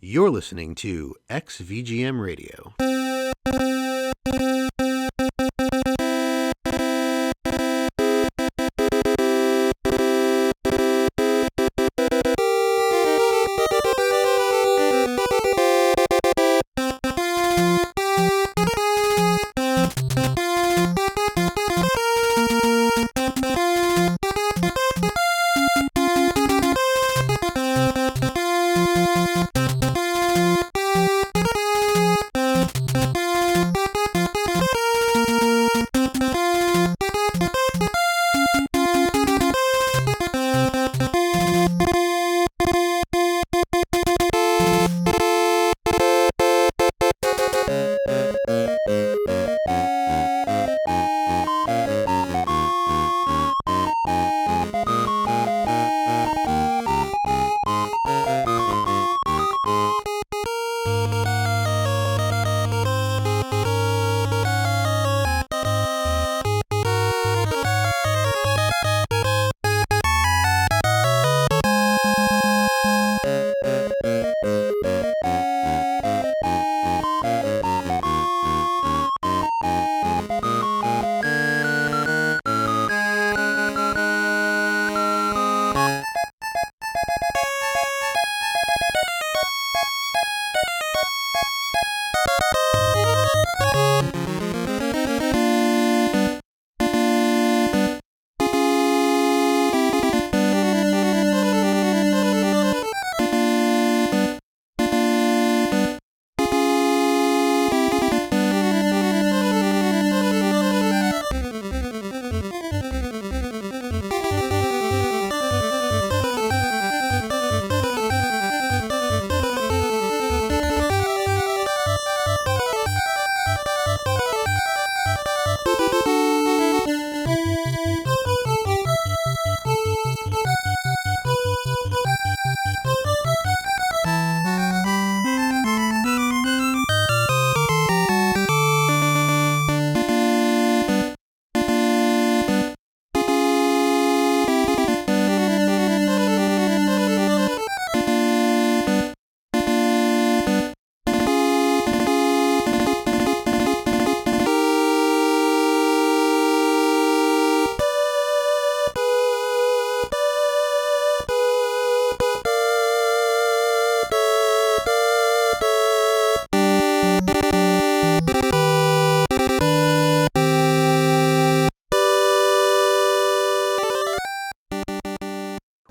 You're listening to XVGM Radio.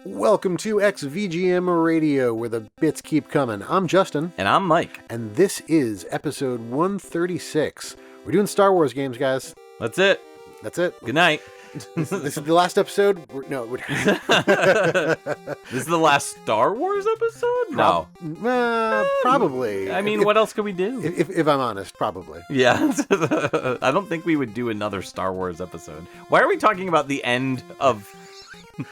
Welcome to XVGM Radio, where the bits keep coming. I'm Justin. And I'm Mike. And this is episode 136. We're doing Star Wars games, guys. That's it. That's it. Good night. This is the last episode? This is the last Star Wars episode? No. Probably. I mean, what else could we do? If I'm honest, probably. Yeah. I don't think we would do another Star Wars episode. Why are we talking about the end of...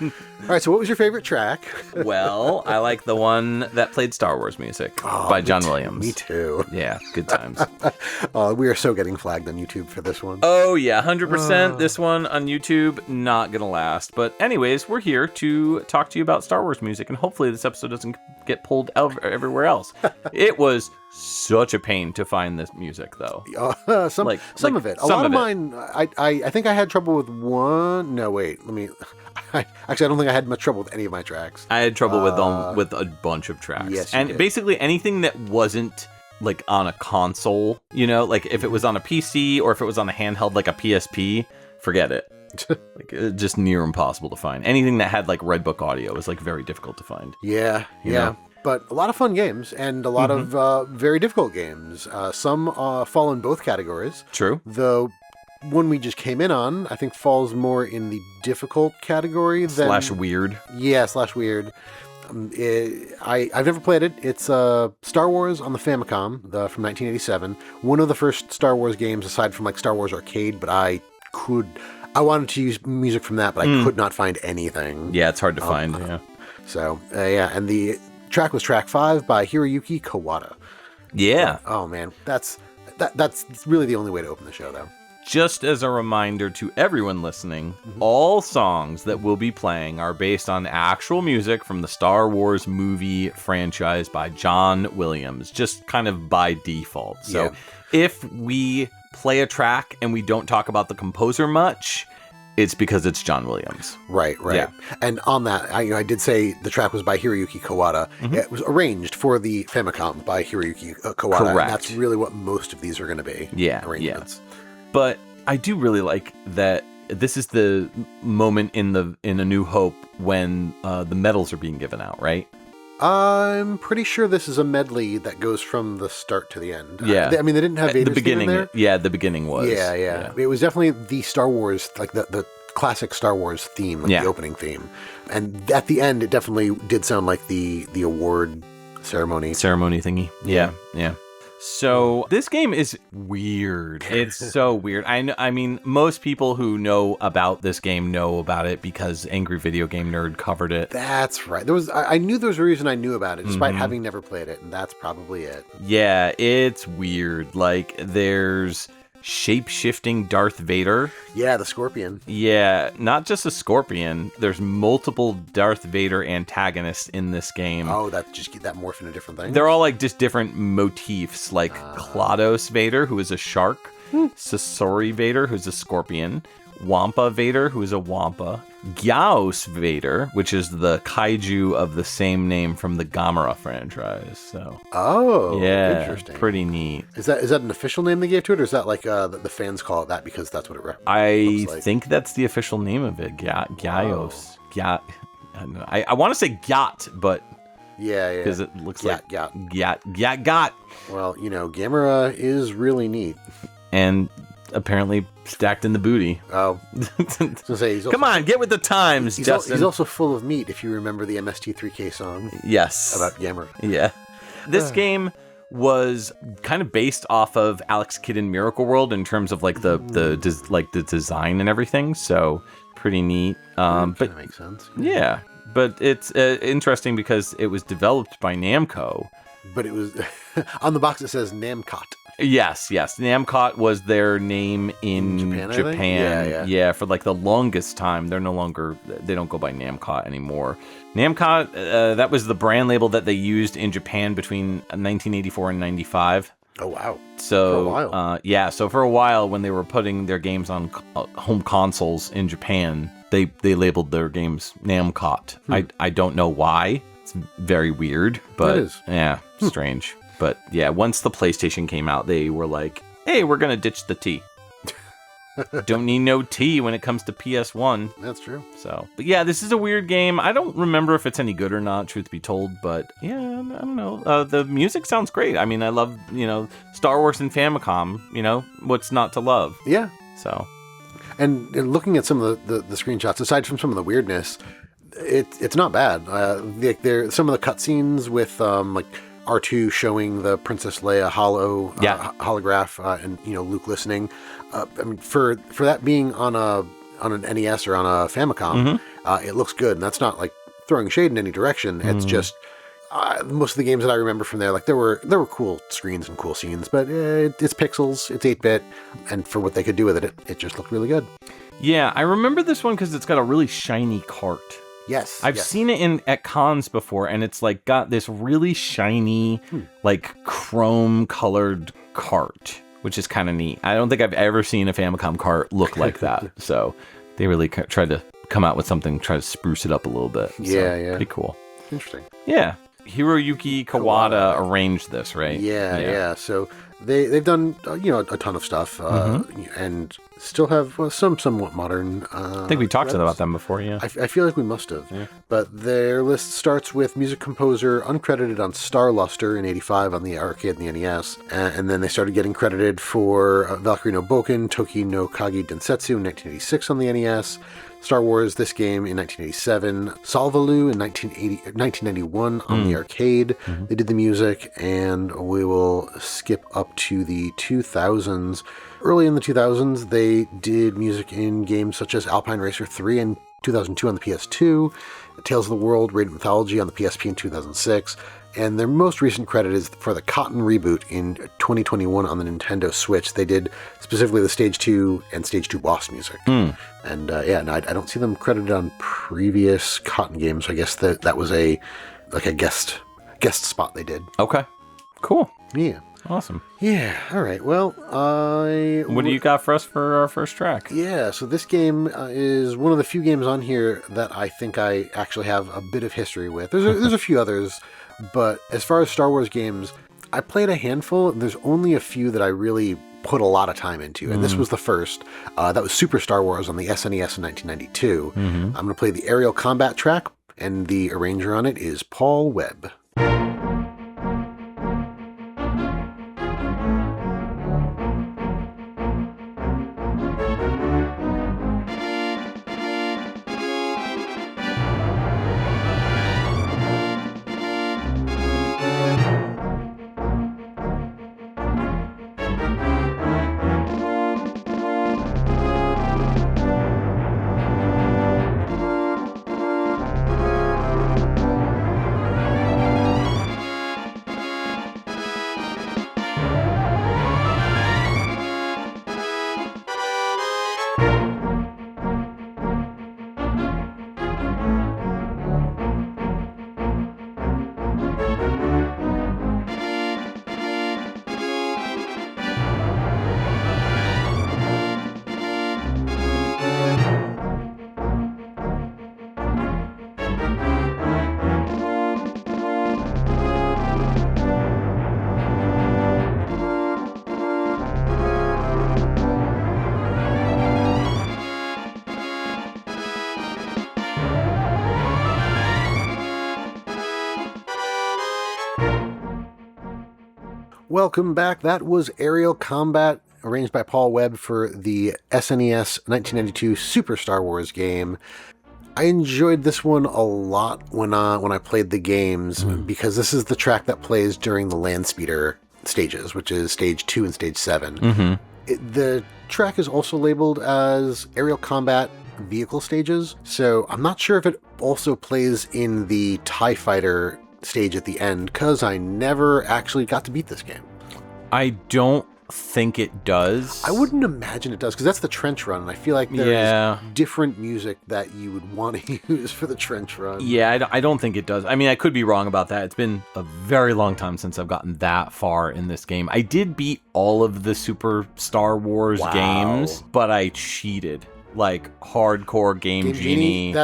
All right, so what was your favorite track? Well, I like the one that played Star Wars music by John Williams. Me too. Yeah, good times. We are so getting flagged on YouTube for this one. Oh, yeah, 100%. This one on YouTube, not going to last. But anyways, we're here to talk to you about Star Wars music, and hopefully this episode doesn't get pulled out everywhere else. It was such a pain to find this music, though. Some of it. A lot of mine, I think I had trouble with one. No, wait, actually, I don't think I had much trouble with any of my tracks. I had trouble with a bunch of tracks. Yes, and basically anything that wasn't like on a console, you know, like if it was on a PC or if it was on a handheld like a PSP, forget it. Like just near impossible to find. Anything that had like Redbook audio was like very difficult to find. Yeah. know? But a lot of fun games and a lot of very difficult games. Some fall in both categories. True. Though one we just came in on, I think, falls more in the difficult category than... / weird. Yeah, / weird. I've never played it. It's Star Wars on the Famicom from 1987. One of the first Star Wars games, aside from like Star Wars Arcade, but I wanted to use music from that, but I could not find anything. Yeah, it's hard to find. Yeah. So, and the track was track 5 by Hiroyuki Kawada. Yeah. Oh man, that's really the only way to open the show, though. just as a reminder to everyone listening, all songs that we'll be playing are based on actual music from the Star Wars movie franchise by John Williams, just kind of by default. So if we play a track and we don't talk about the composer much, it's because it's John Williams. Right. Yeah. And on that, I did say the track was by Hiroyuki Kawada. It was arranged for the Famicom by Hiroyuki Kawada. Correct. And that's really what most of these are going to be. Arrangements. But I do really like that this is the moment in A New Hope when the medals are being given out, right? I'm pretty sure this is a medley that goes from the start to the end. Yeah. They didn't have Vader's the beginning. theme in there. Yeah, the beginning was. Yeah. It was definitely the Star Wars, like the classic Star Wars theme, like the opening theme. And at the end, it definitely did sound like the award ceremony thingy. Yeah. So this game is weird. It's so weird. I mean, most people who know about this game know about it because Angry Video Game Nerd covered it. That's right. I knew there was a reason I knew about it, despite having never played it, and that's probably it. Yeah, it's weird. Like, there's shape-shifting Darth Vader. Yeah, the Scorpion. Yeah, not just a Scorpion. There's multiple Darth Vader antagonists in this game. Oh, that morph into different things? They're all like just different motifs, like GLaDOS Vader, who is a shark, Sasori Vader, who's a scorpion, Wampa Vader, who is a Wampa, Gyaos Vader, which is the kaiju of the same name from the Gamera franchise. So, interesting. Pretty neat. Is that an official name they gave to it, or is that like the fans call it that because that's what it looks like? Think that's the official name of it. Gyaos. I want to say Gyat, but because it looks like Gyat. Well, Gamera is really neat, and apparently stacked in the booty. Oh, come on, get with the times, Justin. He's also full of meat, if you remember the MST3K song. Yes, about Gamera. Yeah, this game was kind of based off of Alex Kidd in Miracle World in terms of like the design and everything. So pretty neat. But that makes sense. Yeah, but it's interesting because it was developed by Namco. But it was on the box. It says Namcot. Yes. Namcot was their name in Japan. Yeah, for like the longest time. They don't go by Namcot anymore. Namcot, that was the brand label that they used in Japan between 1984 and 95. Oh, wow. So, for a while. So for a while when they were putting their games on home consoles in Japan, they labeled their games Namcot. I don't know why. It's very weird, but it is. Yeah, strange. But yeah, once the PlayStation came out, they were like, hey, we're going to ditch the T. Don't need no T when it comes to PS1. That's true. So, but yeah, this is a weird game. I don't remember if it's any good or not, truth be told. But yeah, I don't know. The music sounds great. I mean, I love, Star Wars and Famicom. What's not to love? Yeah. So. And looking at some of the screenshots, aside from some of the weirdness, it's not bad. There some of the cutscenes with like R2 showing the Princess Leia holograph and Luke listening. I mean, for that being on an NES or on a Famicom, it looks good, and that's not like throwing shade in any direction. It's just most of the games that I remember from there, like there were cool screens and cool scenes, but it's pixels, it's 8-bit, and for what they could do with it, it just looked really good. Yeah, I remember this one because it's got a really shiny cart. Yes. I've seen it at cons before, and it's like got this really shiny, like chrome colored cart, which is kind of neat. I don't think I've ever seen a Famicom cart look like that. So they really tried to come out with something, try to spruce it up a little bit. Yeah. Pretty cool. Interesting. Yeah. Hiroyuki Kawada arranged this, right? Yeah. So they've done a ton of stuff and still have some somewhat modern. I think we talked about them before. Yeah, I feel like we must have. Yeah. But their list starts with music composer uncredited on Star Luster in '85 on the arcade and the NES, and then they started getting credited for Valkyrie no Boken, Toki no Kagi Densetsu in 1986 on the NES. Star Wars, this game in 1987, Salvalu in 1991 on the arcade. They did the music, and we will skip up to the 2000s. Early in the 2000s, they did music in games such as Alpine Racer 3 in 2002 on the PS2, Tales of the World, Radiant Mythology on the PSP in 2006, And their most recent credit is for the Cotton reboot in 2021 on the Nintendo Switch. They did specifically the Stage 2 and Stage 2 boss music. And I don't see them credited on previous Cotton games. So I guess that was a guest spot they did. Okay, cool. Yeah. Awesome. Yeah, all right. Well, what do you got for us for our first track? Yeah, so this game is one of the few games on here that I think I actually have a bit of history with. There's a few others, but as far as Star Wars games, I played a handful. There's only a few that I really put a lot of time into, and this was the first. That was Super Star Wars on the SNES in 1992. I'm going to play the aerial combat track, and the arranger on it is Paul Webb. Welcome back. That was Aerial Combat, arranged by Paul Webb for the SNES 1992 Super Star Wars game. I enjoyed this one a lot when I played the games, because this is the track that plays during the land speeder stages, which is Stage 2 and Stage 7. The track is also labeled as Aerial Combat Vehicle Stages, so I'm not sure if it also plays in the TIE Fighter stage at the end, because I never actually got to beat this game. I don't think it does. I wouldn't imagine it does, because that's the trench run, and I feel like there's different music that you would want to use for the trench run. Yeah, I don't think it does. I mean, I could be wrong about that. It's been a very long time since I've gotten that far in this game. I did beat all of the Super Star Wars games, but I cheated. Like hardcore Game Genie.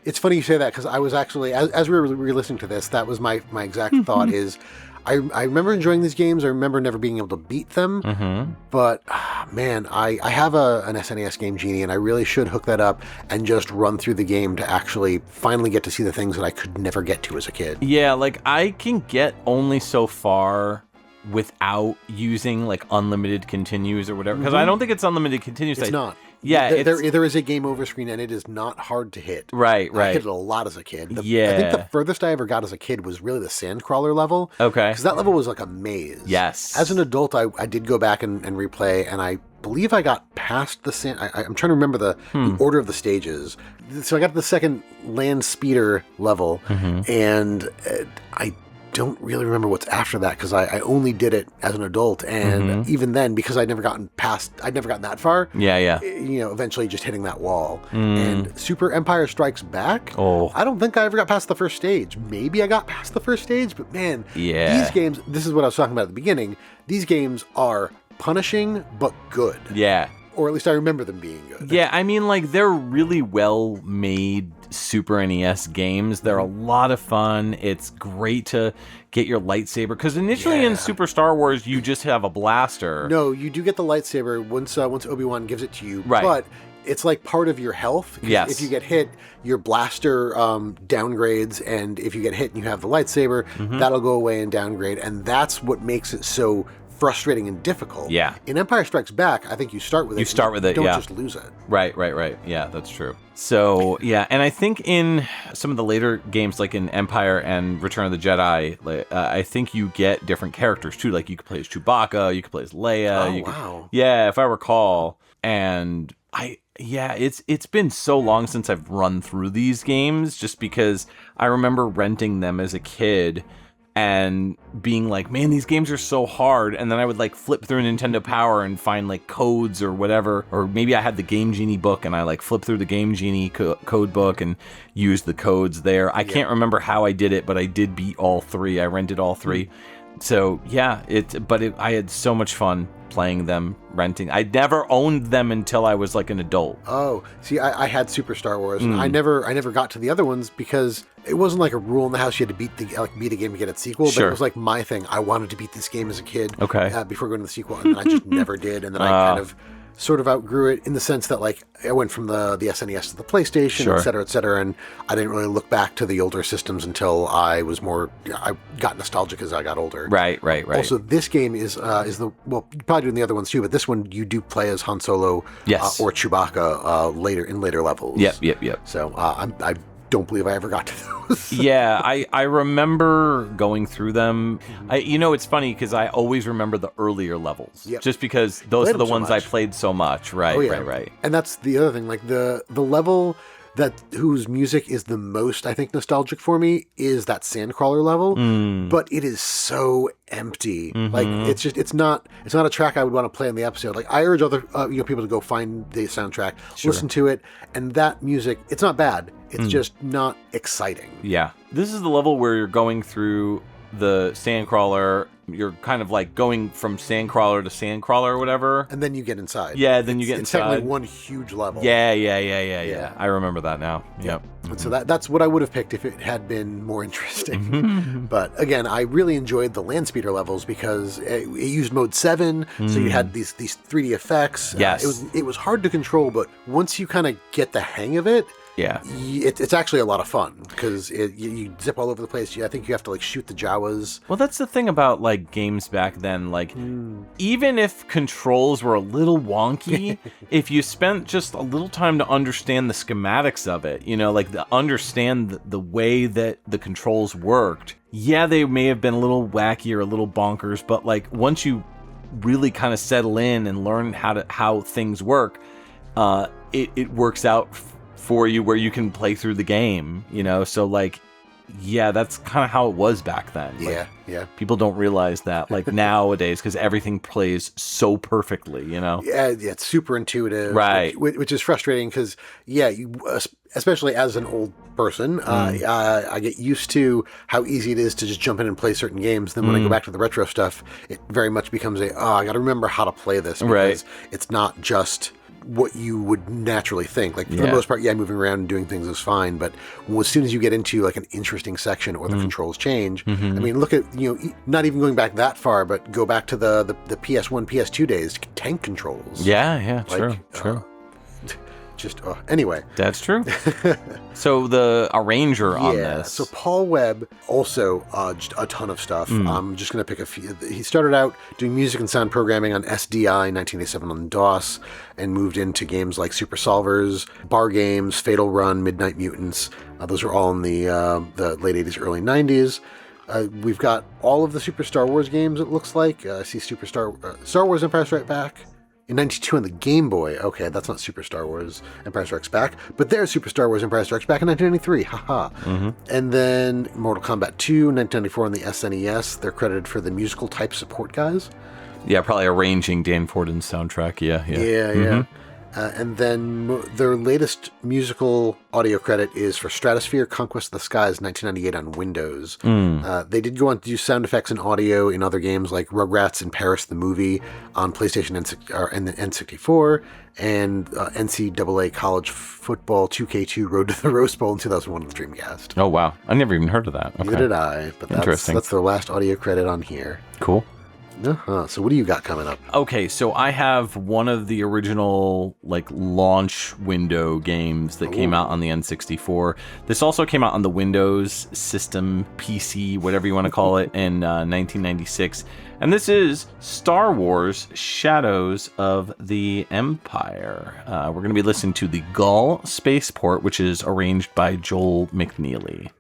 It's funny you say that, because I was actually, as we were listening to this, that was my exact thought is, I remember enjoying these games. I remember never being able to beat them, but man, I have an SNES Game Genie, and I really should hook that up and just run through the game to actually finally get to see the things that I could never get to as a kid. Yeah, like I can get only so far without using like unlimited continues or whatever, because I don't think it's unlimited continues. It's not. Yeah, there is a game over screen, and it is not hard to hit. Right. I hit it a lot as a kid. I think the furthest I ever got as a kid was really the Sandcrawler level. Okay. Because that level was like a maze. Yes. As an adult, I did go back and replay, and I believe I got past the sand. I'm trying to remember the order of the stages. So I got to the second land speeder level, and I don't really remember what's after that, because I only did it as an adult, and even then, because I'd never gotten that far. Eventually just hitting that wall. And Super Empire Strikes Back, I don't think I ever got past the first stage. Maybe I got past the first stage, but man, these games, this is what I was talking about at the beginning, these games are punishing but good. Or at least I remember them being good. Yeah, I mean, like, they're really well-made Super NES games. They're a lot of fun. It's great to get your lightsaber, because initially in Super Star Wars, you just have a blaster. No, you do get the lightsaber once Obi-Wan gives it to you. Right. But it's like part of your health. Yes. If you get hit, your blaster downgrades, and if you get hit and you have the lightsaber, that'll go away and downgrade, and that's what makes it so frustrating and difficult. Yeah. In Empire Strikes Back, I think you start with it. Don't just lose it. Right. Yeah, that's true. So, yeah, and I think in some of the later games, like in Empire and Return of the Jedi, I think you get different characters, too. Like, you could play as Chewbacca, you could play as Leia. Wow. Yeah, if I recall. And it's been so long since I've run through these games, just because I remember renting them as a kid and being like, man, these games are so hard. And then I would like flip through Nintendo Power and find like codes or whatever. Or maybe I had the Game Genie book and I like flip through the Game Genie code book and use the codes there. I can't remember how I did it, but I did beat all 3. I rented all 3. So yeah, I had so much fun playing them, renting. I never owned them until I was like an adult. Oh, see, I had Super Star Wars. And I never got to the other ones because it wasn't like a rule in the house you had to beat a game to get its sequel. But it was like my thing. I wanted to beat this game as a kid. Okay. Before going to the sequel, and then I just never did. And then I kind of sort of outgrew it in the sense that like I went from the SNES to the PlayStation, et cetera, and I didn't really look back to the older systems until I got nostalgic as I got older. Right. Also, this game is you're probably doing the other ones too, but this one you do play as Han Solo or Chewbacca later levels. Yep. So I don't believe I ever got to those. Yeah, I remember going through them. It's funny because I always remember the earlier levels, just because those are the ones I played so much. Right. And that's the other thing. Like the level whose music is the most, I think, nostalgic for me is that Sandcrawler level. But it is so empty. Like it's not a track I would want to play in the episode. Like I urge other people to go find the soundtrack, listen to it, and that music, it's not bad. It's just not exciting. Yeah. This is the level where you're going through the Sandcrawler. You're kind of like going from Sandcrawler to Sandcrawler or whatever. And then you get inside. Yeah, then you get it's inside. It's technically one huge level. Yeah. I remember that now. Yep. And so that's what I would have picked if it had been more interesting. But again, I really enjoyed the Land Speeder levels because it used mode 7, so you had these 3D effects. Yes. It was hard to control, but once you kind of get the hang of it, it's actually a lot of fun because you zip all over the place. I think you have to like shoot the Jawas. Well, that's the thing about like games back then. Like, even if controls were a little wonky, if you spent just a little time to understand the schematics of it, like understand the way that the controls worked. Yeah, they may have been a little wacky or a little bonkers, but like once you really kind of settle in and learn how things work, it works out for you where you can play through the game, so like, that's kind of how it was back then. Yeah. People don't realize that like nowadays because everything plays so perfectly, Yeah, it's super intuitive. Right. Which is frustrating because, you, especially as an old person, I get used to how easy it is to just jump in and play certain games. Then when I go back to the retro stuff, it very much becomes I got to remember how to play this because it's not just what you would naturally think. Like for the most part, moving around and doing things is fine, but as soon as you get into like an interesting section or the controls change, I mean, look at, not even going back that far, but go back to the PS1, PS2 days, tank controls. Yeah, true. Anyway. That's true. So the arranger on this. So Paul Webb also just a ton of stuff. I'm just going to pick a few. He started out doing music and sound programming on SDI 1987 on DOS and moved into games like Super Solvers, Bar Games, Fatal Run, Midnight Mutants. Those are all in the late 80s, early 90s. We've got all of the Super Star Wars games, it looks like. I see Star Wars Empire Strikes Back. In 92 on the Game Boy. Okay, that's not Super Star Wars Empire Strikes Back, but there's Super Star Wars Empire Strikes Back in 1993. Haha. And then Mortal Kombat 2, 1994 on the SNES. They're credited for the musical type support guys. Yeah, probably arranging Dan Forden's soundtrack. Yeah. And then their latest musical audio credit is for Stratosphere Conquest of the Skies 1998 on Windows. They did go on to do sound effects and audio in other games like Rugrats in Paris the Movie on PlayStation and the N64 and NCAA College Football 2K2 Road to the Rose Bowl in 2001 on the Dreamcast. Oh, wow. I never even heard of that. Okay. Neither did I, but that's their last audio credit on here. Cool. So what do you got coming up? Okay, so I have one of the original like launch window games that came out on the N64. This also came out on the Windows system, PC, whatever you want to call it, in 1996. And this is Star Wars Shadows of the Empire. We're going to be listening to the Gull Spaceport, which is arranged by Joel McNeely.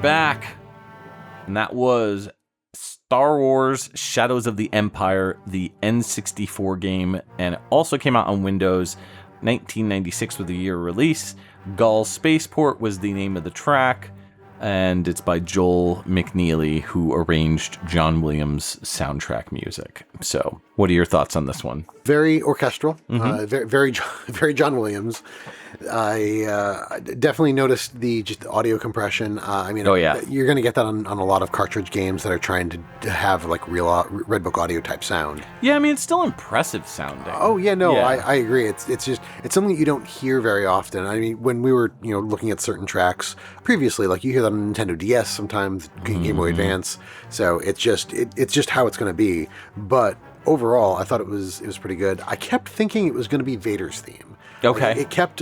Back, and that was Star Wars Shadows of the Empire, the N64 game, and it also came out on Windows. 1996 was the year release. Gull Spaceport was the name of the track, and it's by Joel McNeely, who arranged John Williams' soundtrack music. So, what are your thoughts on this one? Very orchestral, very John Williams. I definitely noticed the audio compression. You're going to get that on a lot of cartridge games that are trying to have like real Redbook audio type sound. Yeah, I mean, it's still impressive sounding. Oh yeah, no, yeah. I agree. It's something that you don't hear very often. I mean, when we were looking at certain tracks previously, like you hear that on Nintendo DS sometimes, Game Boy Advance. So it's just how it's going to be. But overall, I thought it was pretty good. I kept thinking it was going to be Vader's theme. Okay. It kept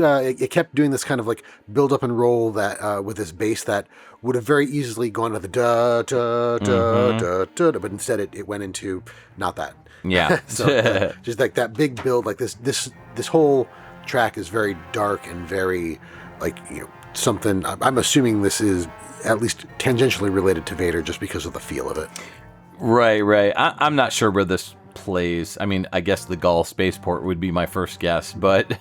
doing this kind of like build up and roll that with this bass that would have very easily gone to the da da da da da, but instead it went into not that. Yeah. So just like that big build, like this whole track is very dark and very like something. I'm assuming this is at least tangentially related to Vader just because of the feel of it. Right. I'm not sure where this plays. I mean, I guess the Gull Spaceport would be my first guess, but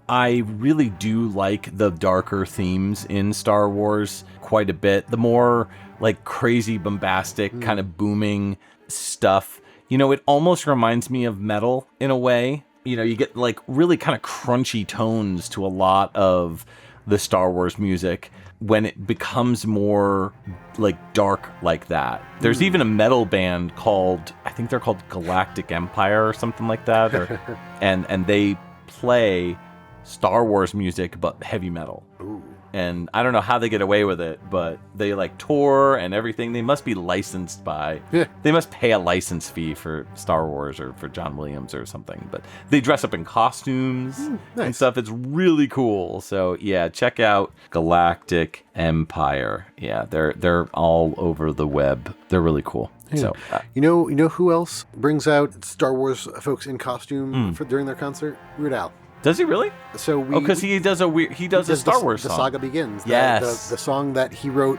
I really do like the darker themes in Star Wars quite a bit. The more like crazy, bombastic, kind of booming stuff. It almost reminds me of metal in a way. You get like really kind of crunchy tones to a lot of the Star Wars music when it becomes more like dark like that. There's even a metal band I think they're called Galactic Empire or something like that, and they play Star Wars music but heavy metal. Ooh. And I don't know how they get away with it, but they like tour and everything. They must be licensed by. Yeah. They must pay a license fee for Star Wars or for John Williams or something. But they dress up in costumes and stuff. It's really cool. So yeah, check out Galactic Empire. Yeah, they're all over the web. They're really cool. Yeah. So you know who else brings out Star Wars folks in costume during their concert? Weird Al. Does he really? So because he does a Star Wars song. The Saga Begins. Yes. The song that he wrote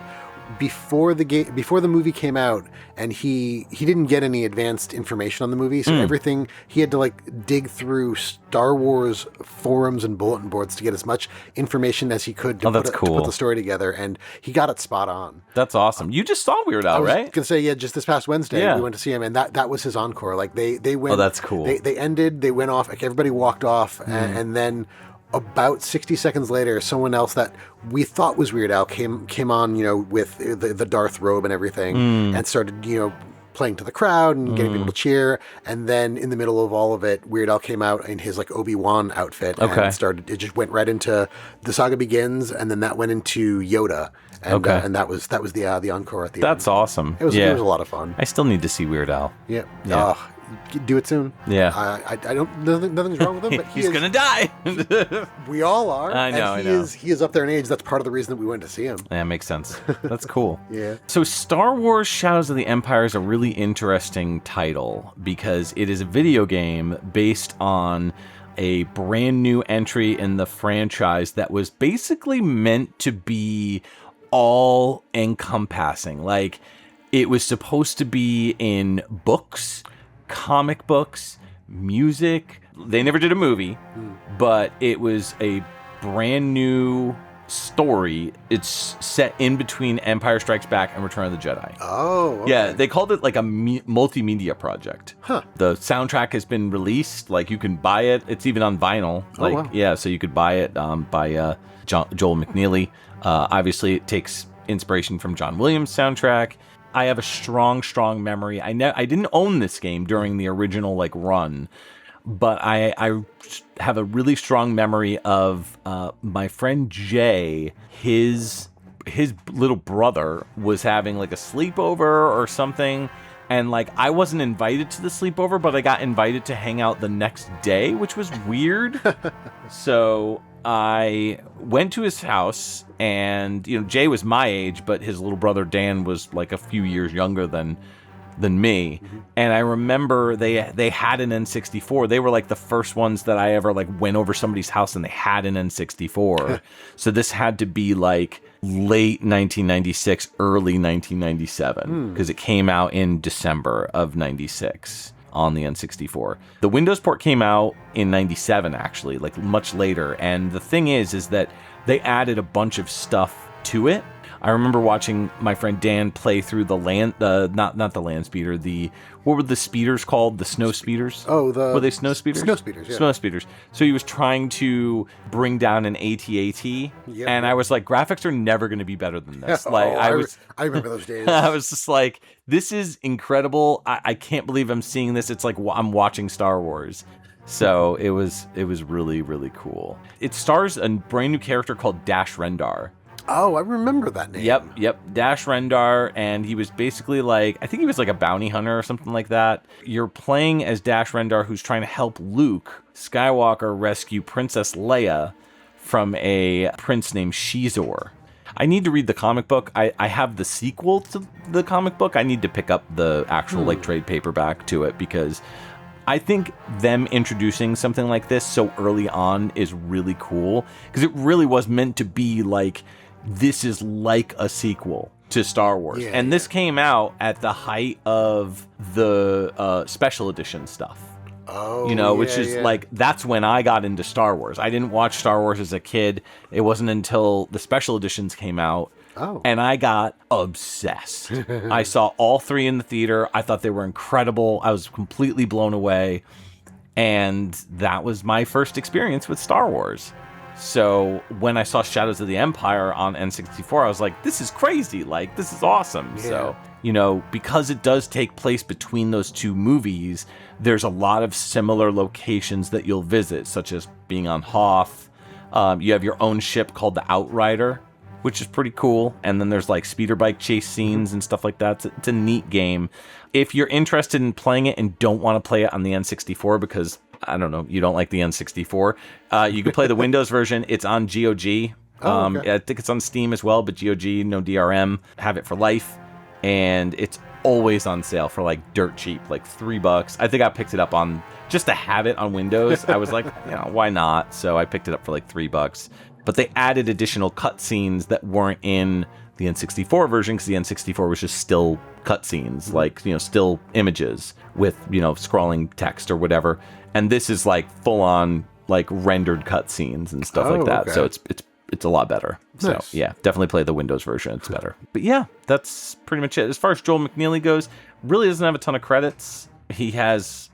before the movie came out, and he didn't get any advanced information on the movie, so everything he had to like dig through Star Wars forums and bulletin boards to get as much information as he could to put the story together, and he got it spot on. That's awesome. You just saw Weird Al, right? I was gonna say just this past Wednesday we went to see him, and that was his encore. Like they went. Oh, that's cool. They ended. They went off. Like everybody walked off, and then about 60 seconds later, someone else that we thought was Weird Al came on, with the Darth robe and everything, and started, playing to the crowd and getting people to cheer. And then in the middle of all of it, Weird Al came out in his like Obi-Wan outfit and it just went right into The Saga Begins, and then that went into Yoda. And, and that was the encore at the end. That's awesome. It was a lot of fun. I still need to see Weird Al. Yeah. Do it soon. Yeah. I don't. Nothing's wrong with him. But he's gonna die. We all are. I know. He is up there in age. That's part of the reason that we went to see him. Yeah, makes sense. That's cool. Yeah. So Star Wars Shadows of the Empire is a really interesting title because it is a video game based on a brand new entry in the franchise that was basically meant to be all encompassing. Like it was supposed to be in books, comic books, music, They never did a movie, but it was a brand new story. It's set in between Empire Strikes Back and Return of the Jedi. Oh, okay. Yeah, they called it like a multimedia project. Huh. The soundtrack has been released. Like, you can buy it. It's even on vinyl. Like, wow. Yeah, so you could buy it by Joel McNeely. Obviously, it takes inspiration from John Williams' soundtrack. I have a strong memory. I didn't own this game during the original like run, but I have a really strong memory of my friend Jay. His little brother was having like a sleepover or something, and like I wasn't invited to the sleepover, but I got invited to hang out the next day, which was weird. So I went to his house, and Jay was my age, but his little brother Dan was like a few years younger than me. And I remember they had an N64. They were like the first ones that I ever like went over somebody's house and they had an N64. So this had to be like late 1996, early 1997, because it came out in December of 96 on the N64. The Windows port came out in 97, actually, like much later. And the thing is that they added a bunch of stuff to it. I remember watching my friend Dan play through the not the land speeder, what were the speeders called? The snow speeders? Oh, were they snow speeders? Snow speeders, yeah. Snow speeders. So he was trying to bring down an AT-AT, and I was like, graphics are never going to be better than this. Like, I remember those days. I was just like, this is incredible. I can't believe I'm seeing this. It's like I'm watching Star Wars. So it was really, really cool. It stars a brand new character called Dash Rendar. Oh, I remember that name. Yep. Dash Rendar, and he was basically like, I think he was like a bounty hunter or something like that. You're playing as Dash Rendar, who's trying to help Luke Skywalker rescue Princess Leia from a prince named Shizor. I need to read the comic book. I have the sequel to the comic book. I need to pick up the actual like trade paperback to it, because I think them introducing something like this so early on is really cool, because it really was meant to be like, this is like a sequel to Star Wars. And this came out at the height of the special edition stuff. Oh, which is like, that's when I got into Star Wars. I didn't watch Star Wars as a kid. It wasn't until the special editions came out. And I got obsessed. I saw all three in the theater. I thought they were incredible. I was completely blown away. And that was my first experience with Star Wars. So when I saw Shadows of the Empire on N64, I was like, this is crazy. Like, this is awesome. Yeah. So, because it does take place between those two movies, there's a lot of similar locations that you'll visit, such as being on Hoth. You have your own ship called the Outrider, which is pretty cool. And then there's like speeder bike chase scenes and stuff like that. It's a neat game. If you're interested in playing it and don't want to play it on the N64 because, I don't know, you don't like the N64, you can play the Windows version. It's on GOG. I think it's on Steam as well, but GOG, no DRM, have it for life. And it's always on sale for like dirt cheap, like $3. I think I picked it up on just to have it on Windows. I was like, why not? So I picked it up for like $3. But they added additional cutscenes that weren't in the N64 version, because the N64 was just still cutscenes, like, still images with, scrolling text or whatever. And this is like full on like rendered cutscenes and stuff like that. Okay. So it's a lot better. Nice. So yeah, definitely play the Windows version. It's better. But yeah, that's pretty much it. As far as Joel McNeely goes, really doesn't have a ton of credits. He has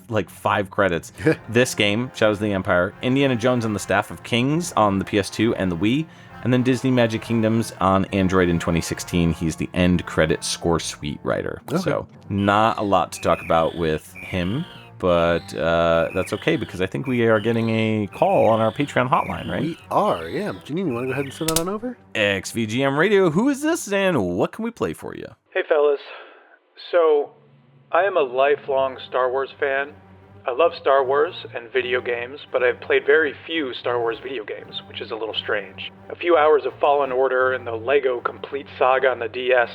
like 5 credits. This game, Shadows of the Empire, Indiana Jones and the Staff of Kings on the PS2 and the Wii, and then Disney Magic Kingdoms on Android in 2016. He's the end credit score suite writer. Okay. So not a lot to talk about with him, but that's okay, because I think we are getting a call on our Patreon hotline, right? We are, yeah. Janine, you want to go ahead and send that on over? XVGM Radio, who is this, and what can we play for you? Hey, fellas. So, I am a lifelong Star Wars fan. I love Star Wars and video games, but I've played very few Star Wars video games, which is a little strange. A few hours of Fallen Order and the Lego Complete Saga on the DS,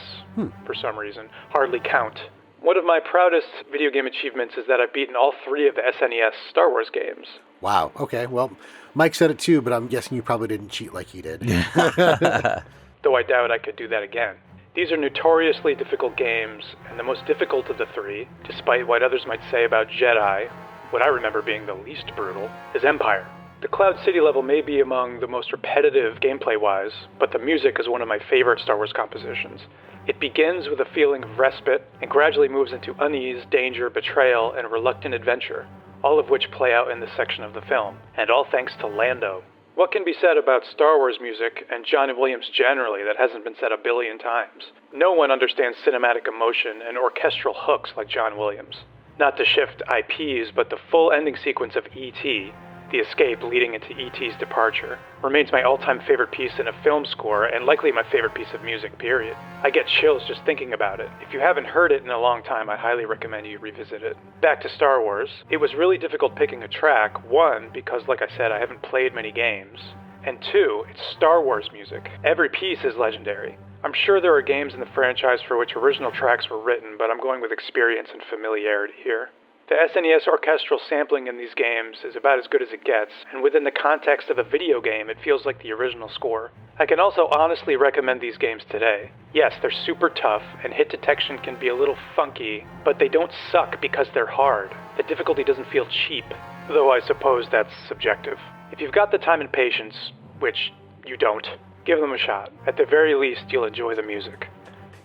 for some reason, hardly count. One of my proudest video game achievements is that I've beaten all 3 of the SNES Star Wars games. Wow, okay, well, Mike said it too, but I'm guessing you probably didn't cheat like he did. Though I doubt I could do that again. These are notoriously difficult games, and the most difficult of the 3, despite what others might say about Jedi, what I remember being the least brutal, is Empire. The Cloud City level may be among the most repetitive gameplay-wise, but the music is one of my favorite Star Wars compositions. It begins with a feeling of respite and gradually moves into unease, danger, betrayal, and reluctant adventure, all of which play out in this section of the film, and all thanks to Lando. What can be said about Star Wars music and John Williams generally that hasn't been said a billion times? No one understands cinematic emotion and orchestral hooks like John Williams. Not to shift IPs, but the full ending sequence of E.T., the escape leading into E.T.'s departure, remains my all-time favorite piece in a film score and likely my favorite piece of music, period. I get chills just thinking about it. If you haven't heard it in a long time, I highly recommend you revisit it. Back to Star Wars. It was really difficult picking a track, one, because like I said, I haven't played many games, and two, it's Star Wars music. Every piece is legendary. I'm sure there are games in the franchise for which original tracks were written, but I'm going with experience and familiarity here. The SNES orchestral sampling in these games is about as good as it gets, and within the context of a video game, it feels like the original score. I can also honestly recommend these games today. Yes, they're super tough, and hit detection can be a little funky, but they don't suck because they're hard. The difficulty doesn't feel cheap, though I suppose that's subjective. If you've got the time and patience, which you don't, give them a shot. At the very least, you'll enjoy the music.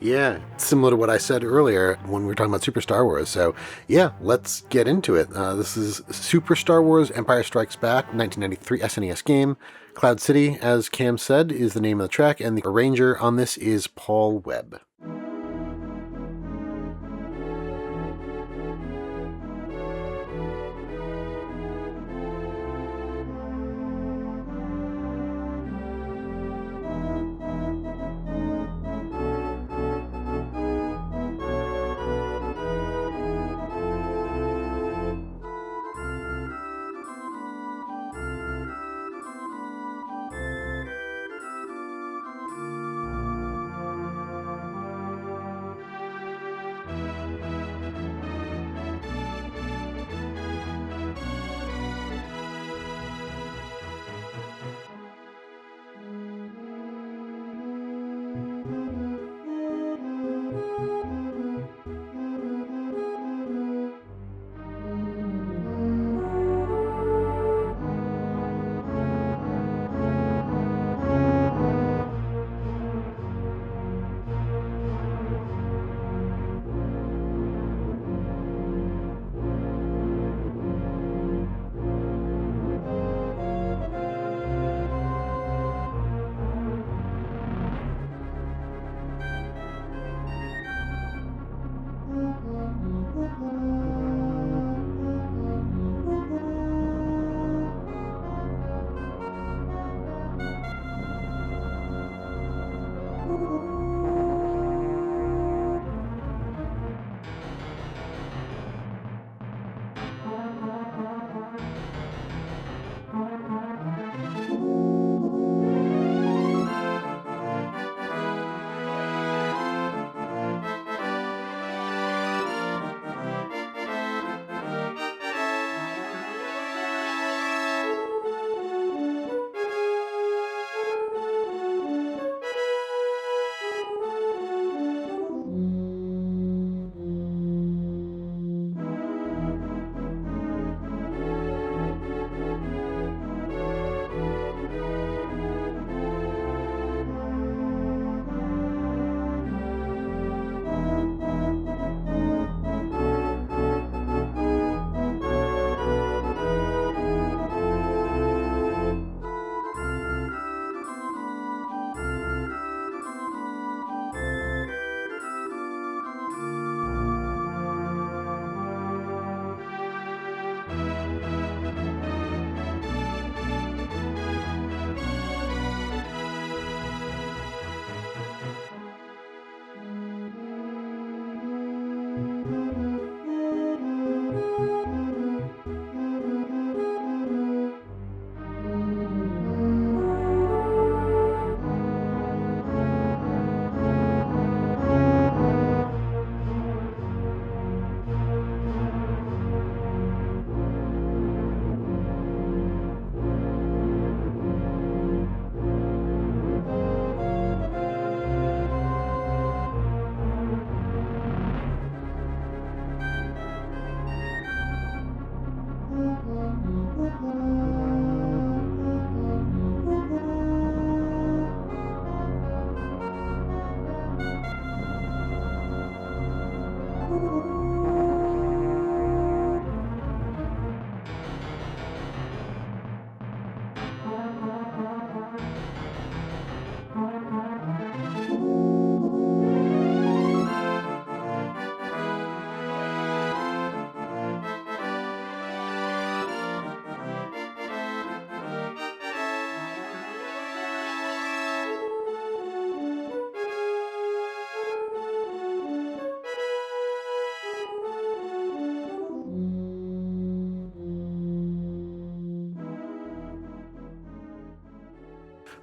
Yeah, similar to what I said earlier when we were talking about Super Star Wars. So, yeah, let's get into it. This is Super Star Wars Empire Strikes Back, 1993 SNES game. Cloud City, as Cam said, is the name of the track, and the arranger on this is Paul Webb.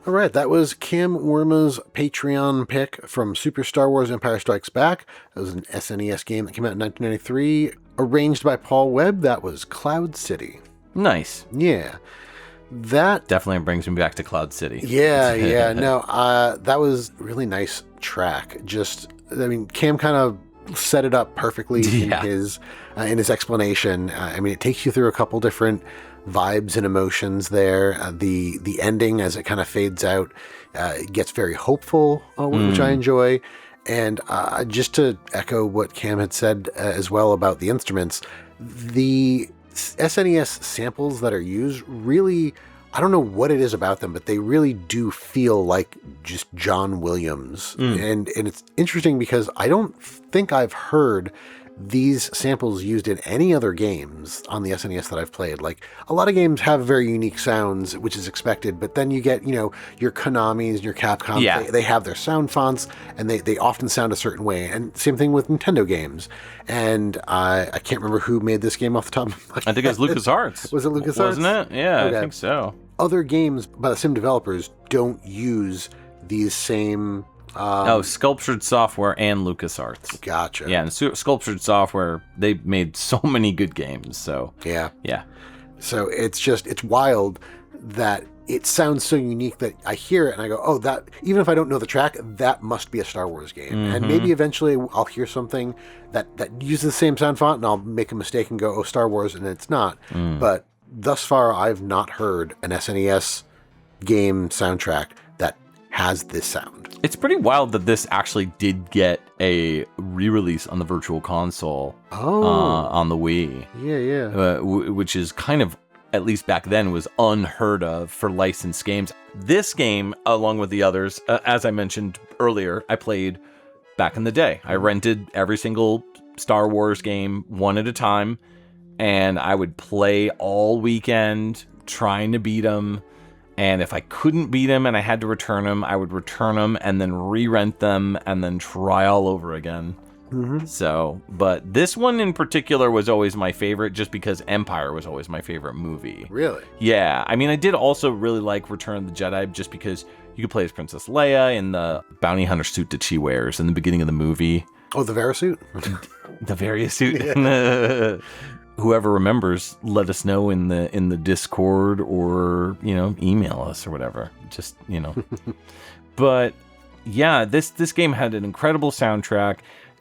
All right, that was Cam Worma's Patreon pick from Super Star Wars Empire Strikes Back. That was an SNES game that came out in 1993, arranged by Paul Webb. That was Cloud City. Nice. Yeah. That definitely brings me back to Cloud City. Yeah. No, that was a really nice track. Cam kind of set it up perfectly in his explanation. It takes you through a couple different vibes and emotions there. The ending, as it kind of fades out, gets very hopeful, which I enjoy. And just to echo what Cam had said as well about the instruments, the SNES samples that are used really, I don't know what it is about them, but they really do feel like just John Williams. And it's interesting because I don't think I've heard these samples used in any other games on the SNES that I've played. Like, a lot of games have very unique sounds, which is expected, but then you get, your Konamis, your Capcoms, they have their sound fonts, and they often sound a certain way. And same thing with Nintendo games. And I can't remember who made this game off the top of my head. I think it was LucasArts. Was it LucasArts? Wasn't it? Yeah, Okay. I think so. Other games by the same developers don't use these same... Sculptured Software and LucasArts. Gotcha. Yeah, and Sculptured Software, they made so many good games, so... Yeah. So it's wild that it sounds so unique that I hear it and I go, oh, that, even if I don't know the track, that must be a Star Wars game. And maybe eventually I'll hear something that uses the same sound font and I'll make a mistake and go, oh, Star Wars, and it's not. But thus far, I've not heard an SNES game soundtrack that has this sound. It's pretty wild that this actually did get a re-release on the Virtual Console on the Wii. Yeah. Which is kind of, at least back then, was unheard of for licensed games. This game, along with the others, as I mentioned earlier, I played back in the day. I rented every single Star Wars game one at a time, and I would play all weekend trying to beat them. And if I couldn't beat them and I had to return them, I would return them and then re-rent them and then try all over again. So, but this one in particular was always my favorite just because Empire was always my favorite movie. Really? Yeah. I did also really like Return of the Jedi just because you could play as Princess Leia in the bounty hunter suit that she wears in the beginning of the movie. Oh, the Vera suit? The Varia suit. Yeah. Whoever remembers, let us know in the Discord or, email us or whatever. Just, But yeah, this game had an incredible soundtrack,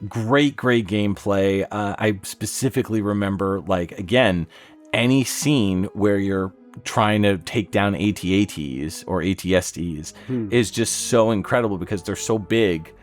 great gameplay. I specifically remember, again, any scene where you're trying to take down AT-ATs or AT-STs is just so incredible because they're so big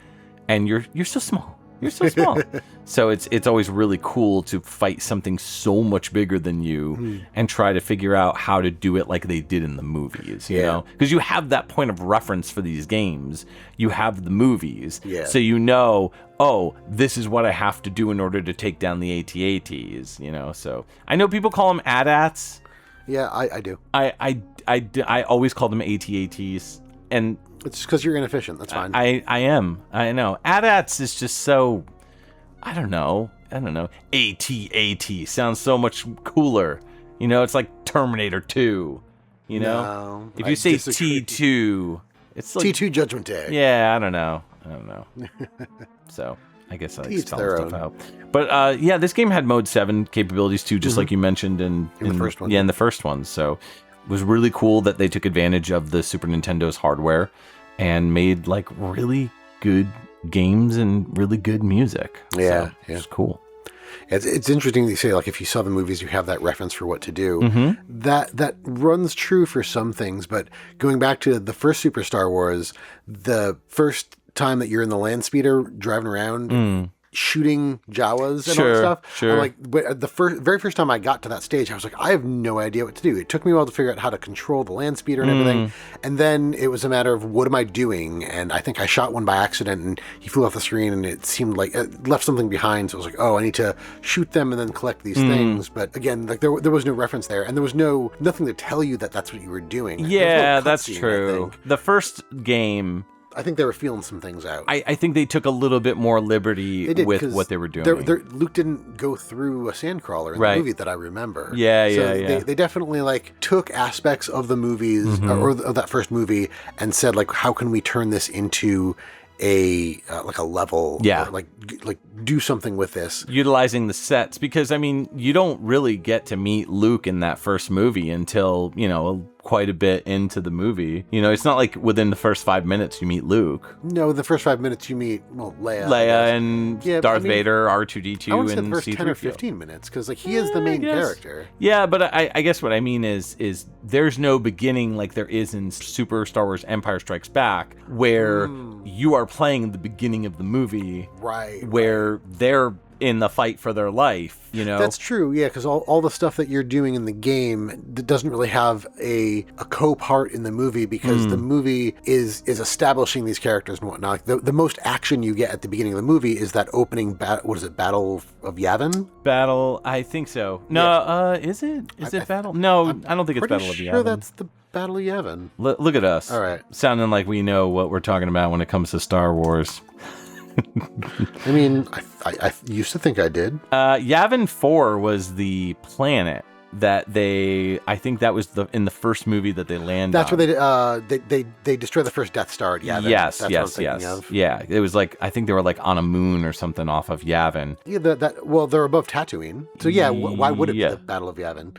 and you're so small. You're so small. So it's always really cool to fight something so much bigger than you and try to figure out how to do it like they did in the movies, you know? Because you have that point of reference for these games. You have the movies. Yeah. So oh, this is what I have to do in order to take down the AT-ATs, So I know people call them AT-ATs. Yeah, I do. I always call them AT-ATs. And it's just because you're inefficient. That's fine. I am. I know. AT-ATs is just so... I don't know. AT-AT sounds so much cooler. It's like Terminator 2. No, if you say T2, it's like... T2 Judgment Day. Yeah, I don't know. So, I guess I spell stuff out. But, this game had Mode 7 capabilities too, just like you mentioned in the first one. Yeah, in the first one. So... It was really cool that they took advantage of the Super Nintendo's hardware and made really good games and really good music. Yeah, so, it's cool. It's interesting that you say, like, if you saw the movies, you have that reference for what to do. Mm-hmm. That runs true for some things, but going back to the first Super Star Wars, the first time that you're in the land speeder driving around shooting Jawas and all that stuff. Sure. I'm like, but the very first time I got to that stage, I was like, I have no idea what to do. It took me a while to figure out how to control the land speeder and everything. And then it was a matter of, what am I doing? And I think I shot one by accident and he flew off the screen, and it seemed like it left something behind. So I was like, oh, I need to shoot them and then collect these things. But again, like there was no reference there, and there was nothing to tell you that that's what you were doing. Yeah, that's true. The first game, I think they were feeling some things out. I think they took a little bit more liberty with what they were doing. Luke didn't go through a sandcrawler in the movie that I remember. Yeah. They definitely like took aspects of the movies or of that first movie and said, like, how can we turn this into a like a level? Yeah. Or like do something with this. Utilizing the sets, because I mean, you don't really get to meet Luke in that first movie until, quite a bit into the movie. It's not like within the first 5 minutes you meet Luke. No, the first 5 minutes you meet, Leia. And Darth Vader, R2-D2, I would say and the first C-3PO. 10 or 15 minutes, because like he is the main character. Yeah, but I guess what I mean is there's no beginning like there is in Super Star Wars Empire Strikes Back, where you are playing the beginning of the movie, right? Where they're in the fight for their life, That's true, yeah, because all the stuff that you're doing in the game doesn't really have a co-part in the movie, because the movie is establishing these characters and whatnot. The most action you get at the beginning of the movie is that opening Battle of Yavin? Battle, I think so. No, is it? Is it Battle? No, I don't think it's Battle of Yavin. Sure, that's the Battle of Yavin. Look at us. All right. Sounding like we know what we're talking about when it comes to Star Wars. I mean, I used to think I did. Yavin 4 was the planet that I think that was in the first movie that they landed That's on. where they destroy the first Death Star at Yavin. Yes. What I'm thinking of. Yeah, it was like, I think they were like on a moon or something off of Yavin. Yeah, well, they're above Tatooine. So yeah, why would it be the Battle of Yavin?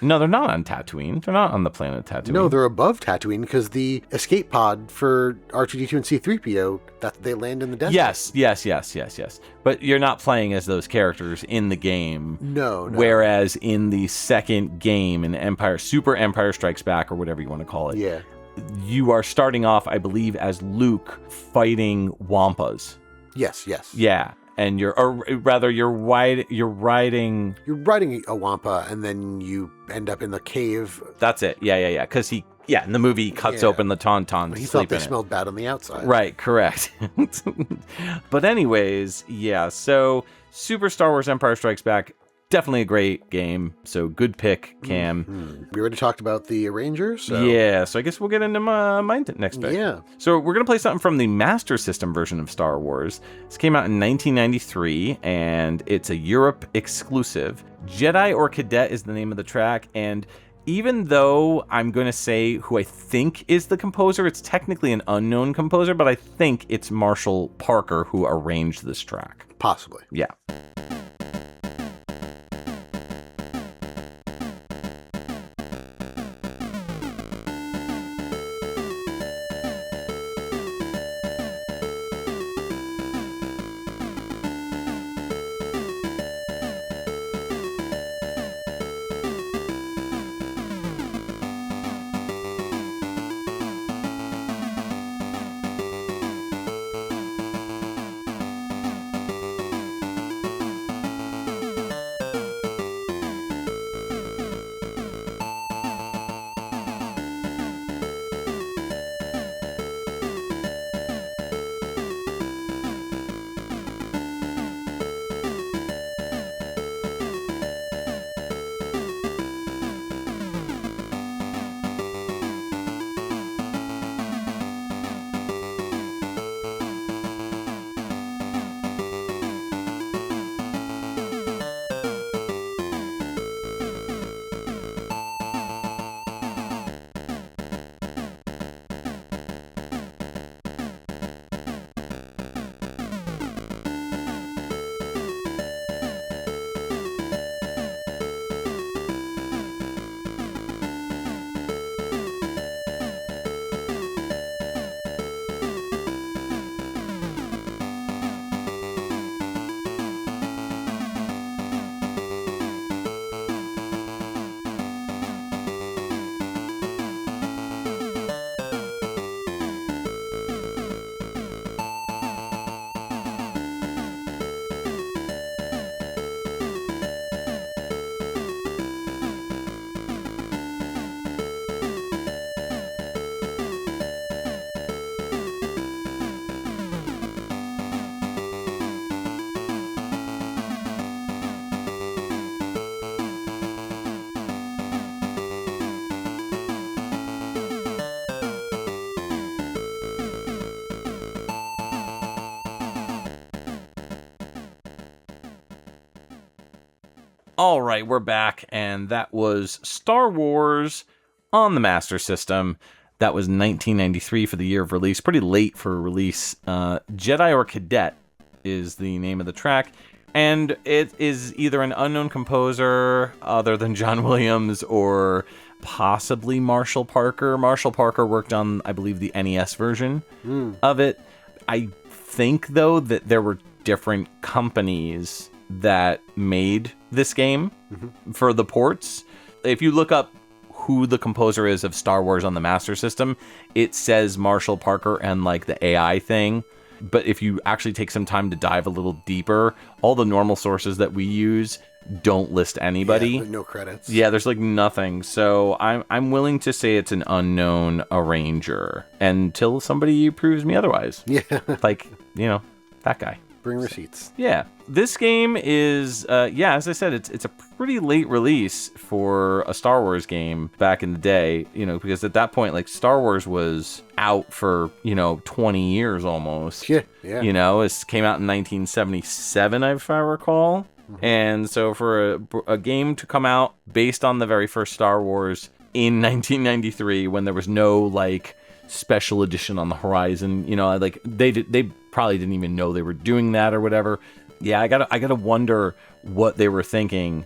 No, they're not on Tatooine. They're not on the planet Tatooine. No, they're above Tatooine, because the escape pod for R2-D2 and C-3PO, that they land in the desert. Yes. But you're not playing as those characters in the game. No. Whereas in the second game, in Super Empire Strikes Back, or whatever you want to call it, you are starting off, I believe, as Luke fighting Wampas. Yes. Yeah. And you're riding a Wampa, and then you end up in the cave. That's it. Yeah. Because in the movie he cuts open the Tauntaun. He thought they smelled bad on the outside. Right, correct. But anyways, so Super Star Wars Empire Strikes Back, definitely a great game. So good pick, Cam. Mm-hmm. We already talked about the Arranger, so... Yeah, so I guess we'll get into my next pick. Yeah. So we're going to play something from the Master System version of Star Wars. This came out in 1993, and it's a Europe exclusive. Jedi or Cadet is the name of the track, and even though I'm going to say who I think is the composer, it's technically an unknown composer, but I think it's Marshall Parker who arranged this track. Possibly. Yeah. All right, we're back, and that was Star Wars on the Master System. That was 1993 for the year of release. Pretty late for release. Jedi or Cadet is the name of the track, and it is either an unknown composer other than John Williams or possibly Marshall Parker. Marshall Parker worked on, I believe, the NES version of it. I think, though, that there were different companies that made this game for the ports. If you look up who the composer is of Star Wars on the Master System, it says Marshall Parker and like the AI thing. But if you actually take some time to dive a little deeper, all the normal sources that we use don't list anybody. Yeah, no credits. Yeah, there's like nothing. So I'm willing to say it's an unknown arranger until somebody proves me otherwise. Yeah. Like, you know, that guy. Bring receipts. Yeah. This game is, as I said, it's a pretty late release for a Star Wars game back in the day, you know, because at that point, like, Star Wars was out for, 20 years almost. Yeah. You know, it came out in 1977, if I recall. And so for a game to come out based on the very first Star Wars in 1993, when there was no, like, special edition on the horizon, like, they probably didn't even know they were doing that or whatever. Yeah, I gotta wonder what they were thinking,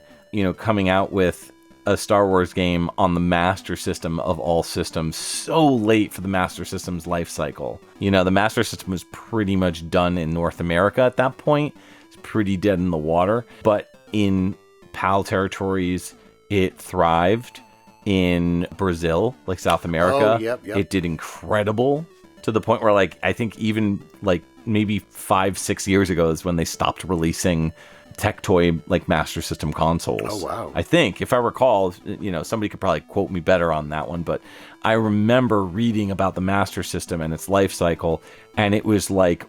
coming out with a Star Wars game on the Master System of all systems so late for the Master System's life cycle. The Master System was pretty much done in North America at that point. It's pretty dead in the water. But in PAL territories, it thrived. In Brazil, like South America, it did incredible to the point where, like, I think even like maybe 5-6 years ago is when they stopped releasing Tectoy like Master System consoles. Oh wow! I think, if I recall, somebody could probably quote me better on that one, but I remember reading about the Master System and its life cycle, and it was like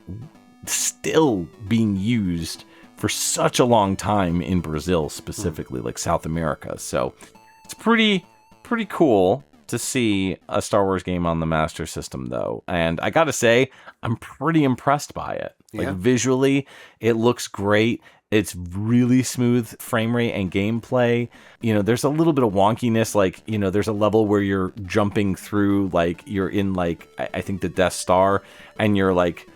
still being used for such a long time in Brazil, specifically like South America. So it's pretty cool to see a Star Wars game on the Master System, though. And I gotta say, I'm pretty impressed by it. Like, visually, it looks great. It's really smooth frame rate and gameplay. There's a little bit of wonkiness. Like, there's a level where you're jumping through, like, you're in, like, I think the Death Star, and you're, like,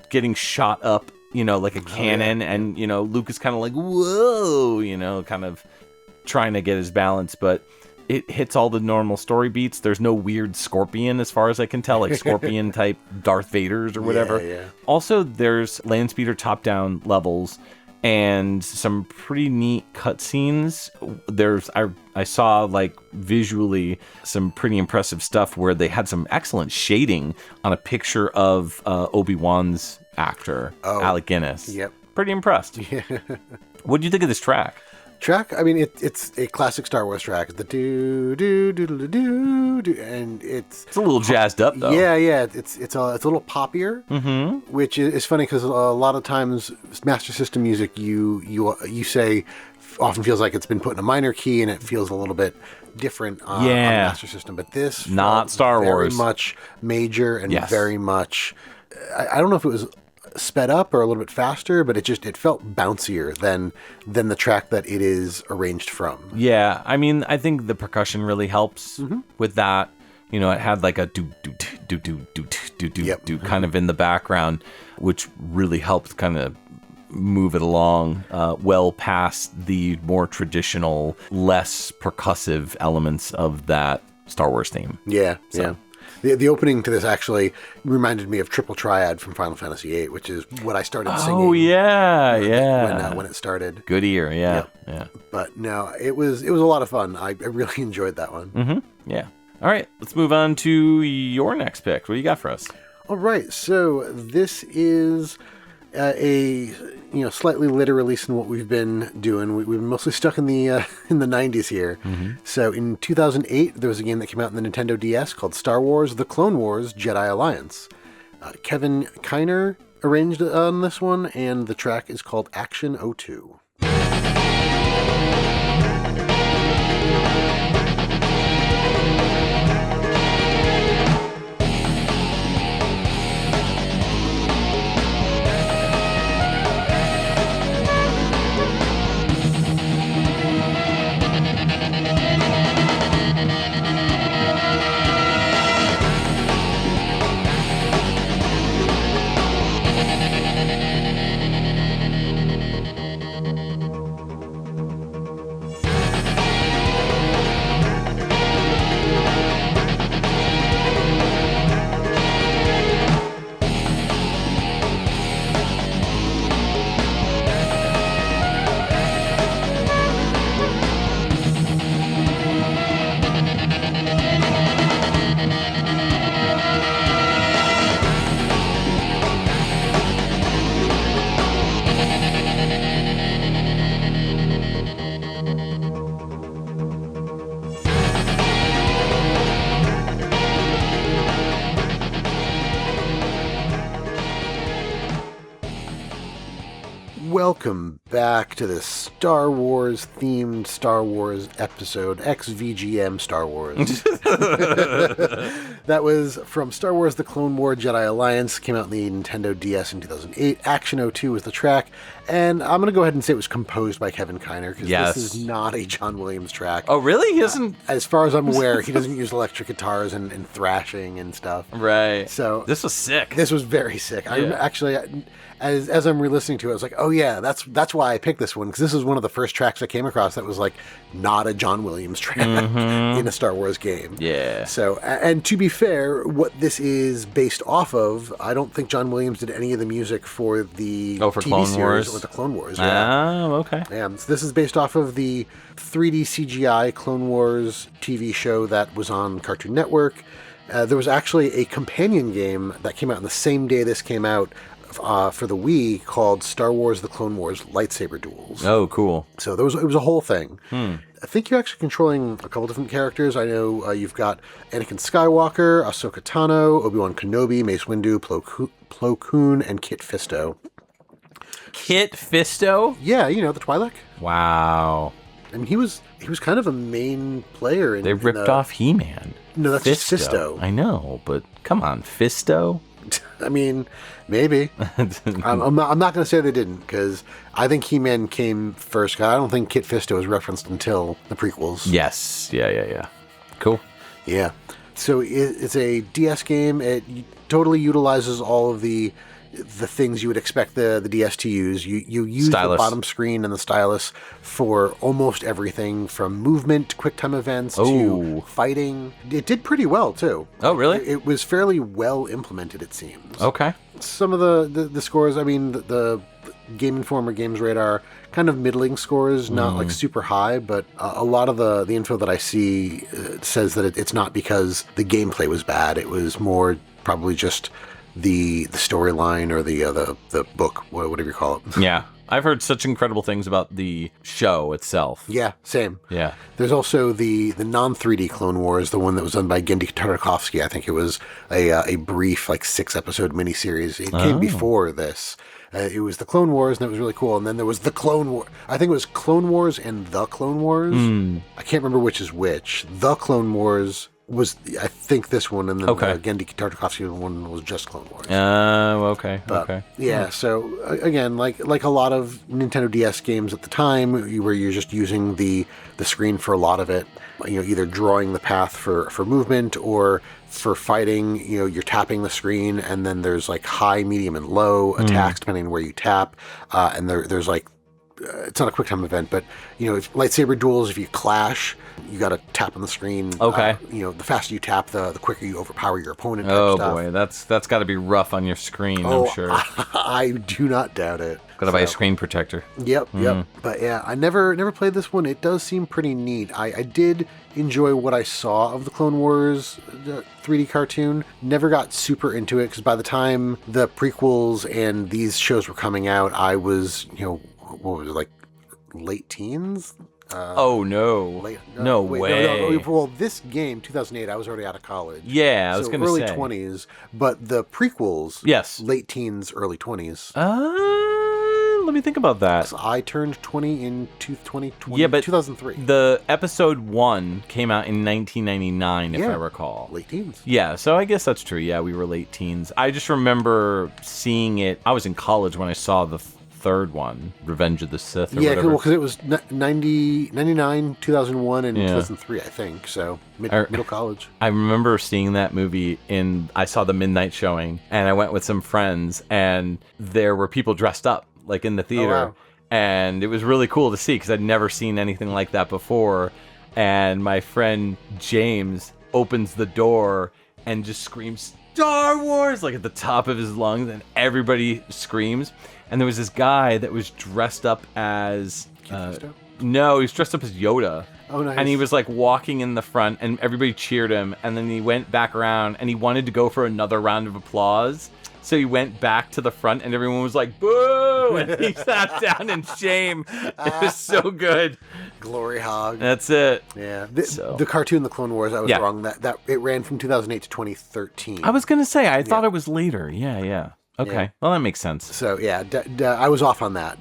getting shot up, like a cannon. And, Luke is kind of like, whoa, kind of trying to get his balance. But it hits all the normal story beats. There's no weird Scorpion, as far as I can tell, like Scorpion type Darth Vaders or whatever. Yeah. Also, there's land speeder top-down levels and some pretty neat cutscenes. I saw, like, visually some pretty impressive stuff where they had some excellent shading on a picture of Obi-Wan's actor, Alec Guinness. Yep. Pretty impressed. Yeah. What do you think of this track? I mean, it's a classic Star Wars track. The do do do do do do, and it's a little jazzed up though. Yeah. It's a little poppier, which is funny because a lot of times Master System music you say often feels like it's been put in a minor key and it feels a little bit different on the Master System. But this not Star Wars, very much major and very much. I don't know if it was sped up or a little bit faster, but it felt bouncier than the track that it is arranged from. Yeah, I mean, I think the percussion really helps with that. It had like a do kind of in the background, which really helped kind of move it along well past the more traditional, less percussive elements of that Star Wars theme. Yeah. The opening to this actually reminded me of Triple Triad from Final Fantasy VIII, which is what I started singing. Oh yeah, when it started. Good ear, yeah. But no, it was a lot of fun. I really enjoyed that one. Yeah. All right, let's move on to your next pick. What do you got for us? All right, so this is a slightly later release than what we've been doing. We've been mostly stuck in the 90s here. So in 2008, there was a game that came out in the Nintendo DS called Star Wars: The Clone Wars Jedi Alliance. Kevin Kiner arranged on this one, and the track is called Action 02. Welcome back to this Star Wars themed Star Wars episode, XVGM Star Wars. That was from Star Wars The Clone War Jedi Alliance, came out in the Nintendo DS in 2008. Action 02 was the track, and I'm going to go ahead and say it was composed by Kevin Kiner, because this is not a John Williams track. Oh, really? He doesn't? As far as I'm aware, he doesn't use electric guitars and thrashing and stuff. Right. So this was sick. This was very sick. Yeah. As I'm re-listening to it, I was like, oh yeah, that's why I picked this one, because this is one of the first tracks I came across that was like not a John Williams track in a Star Wars game. Yeah. So, and to be fair, what this is based off of, I don't think John Williams did any of the music for the for TV Clone series Wars? or the Clone Wars. Yeah. Oh, okay. Yeah, so this is based off of the 3D CGI Clone Wars TV show that was on Cartoon Network. There was actually a companion game that came out on the same day this came out for the Wii called Star Wars The Clone Wars Lightsaber Duels. Oh, cool. So it was a whole thing. I think you're actually controlling a couple different characters. I know you've got Anakin Skywalker, Ahsoka Tano, Obi-Wan Kenobi, Mace Windu, Plo Koon, and Kit Fisto. Kit Fisto? Yeah, you know, the Twi'lek. Wow. I mean, he was kind of a main player. They ripped off He-Man. No, that's just Fisto. I know, but come on, Fisto? I mean, maybe. I'm not going to say they didn't, because I think He-Man came first. I don't think Kit Fisto was referenced until the prequels. Yes. Yeah. Cool. Yeah. So it's a DS game. It totally utilizes all of the things you would expect the DS to use. You use Stylus. the bottom screen and the stylus for almost everything from movement, QuickTime events, to fighting. It did pretty well, too. Oh, really? It was fairly well implemented, it seems. Okay. Some of the scores, I mean, the Game Informer, Games Radar, kind of middling scores, not like super high, but a lot of the info that I see says that it's not because the gameplay was bad. It was more probably just the storyline or the book, whatever you call it. Yeah. I've heard such incredible things about the show itself. Yeah, same. Yeah. There's also the non-3D Clone Wars, the one that was done by Genndy Tartakovsky. I think it was a brief, like 6-episode miniseries. It came before this. It was the Clone Wars, and it was really cool. And then there was the Clone War. I think it was Clone Wars and the Clone Wars. I can't remember which is which. The Clone Wars was, I think, this one, and then the Genndy Tartakovsky one was just Clone Wars. Okay. Okay. Yeah, so again, like a lot of Nintendo DS games at the time, where you're just using the screen for a lot of it, you know, either drawing the path for movement or for fighting, you know, you're tapping the screen, and then there's like high, medium, and low attacks depending on where you tap, and there's like, it's not a QuickTime event, but, you know, if lightsaber duels, if you clash, you got to tap on the screen. Okay. You know, the faster you tap, the quicker you overpower your opponent. Oh, stuff. boy. That's got to be rough on your screen, I'm sure. I do not doubt it. Got to buy a screen protector. Yep. But yeah, I never played this one. It does seem pretty neat. I did enjoy what I saw of the Clone Wars 3D cartoon. Never got super into it, because by the time the prequels and these shows were coming out, I was, you know, what was it, like late teens? Oh, no. No way. No. Well, this game, 2008, I was already out of college. Yeah, I was going to say. early 20s, but the prequels, yes, late teens, early 20s. Let me think about that. So I turned 20 in 2020, yeah, but 2003. The episode 1 came out in 1999, if I recall. Late teens. Yeah, so I guess that's true. Yeah, we were late teens. I just remember seeing it. I was in college when I saw the third one, Revenge of the Sith, or whatever. Yeah, because it was 99, 2001, and 2003, I think. So middle college. I remember seeing that movie I saw the midnight showing, and I went with some friends, and there were people dressed up, like in the theater. Oh, wow. And it was really cool to see, because I'd never seen anything like that before. And my friend James opens the door and just screams, "Star Wars!" like at the top of his lungs, and everybody screams. And there was this guy that was dressed up as... no, he was dressed up as Yoda. Oh, nice. And he was like walking in the front, and everybody cheered him. And then he went back around, and he wanted to go for another round of applause. So he went back to the front, and everyone was like, "Boo!" And he sat down in shame. It was so good. Glory hog. That's it. Yeah. The cartoon, The Clone Wars, I was wrong. That it ran from 2008 to 2013. I was going to say, I thought it was later. Yeah. Okay. Yeah. Well, that makes sense. So yeah, I was off on that.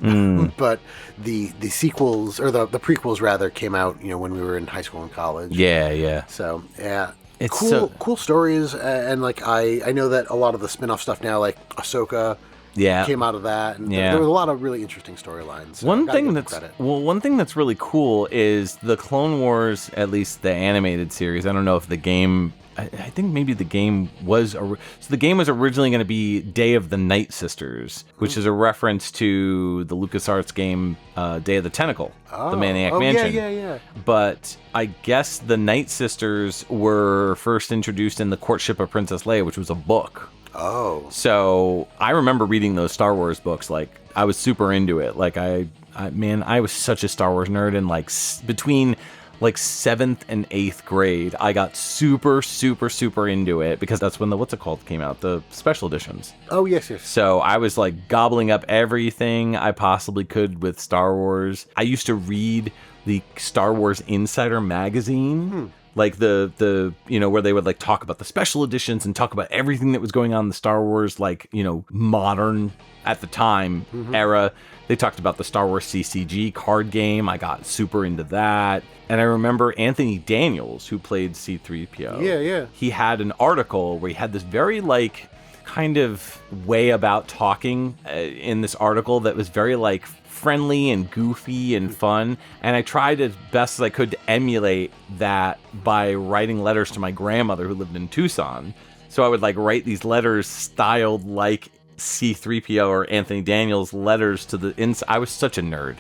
But the sequels, or the prequels rather, came out when we were in high school and college. Yeah. So yeah, It's cool stories, and like I know that a lot of the spin-off stuff now, like Ahsoka, came out of that, and there was a lot of really interesting storylines. So one thing that's really cool is the Clone Wars, at least the animated series. I don't know if the game. I think maybe the game was... So the game was originally going to be Day of the Night Sisters, which is a reference to the LucasArts game Day of the Tentacle, the Maniac Mansion. Yeah. But I guess the Night Sisters were first introduced in The Courtship of Princess Leia, which was a book. Oh. So I remember reading those Star Wars books. Like, I was super into it. Like, I was such a Star Wars nerd, and like between... like 7th and 8th grade, I got super into it because that's when the what's it called came out, the special editions. Oh, yes. So I was like gobbling up everything I possibly could with Star Wars. I used to read the Star Wars Insider magazine. Like the where they would like talk about the special editions and talk about everything that was going on in the Star Wars, like, modern at the time era. They talked about the Star Wars CCG card game. I got super into that. And I remember Anthony Daniels, who played C-3PO. Yeah. He had an article where he had this very like kind of way about talking in this article that was very like friendly and goofy and fun, and I tried as best as I could to emulate that by writing letters to my grandmother who lived in Tucson. So I would like write these letters styled like C-3PO or Anthony Daniels letters to the I was such a nerd.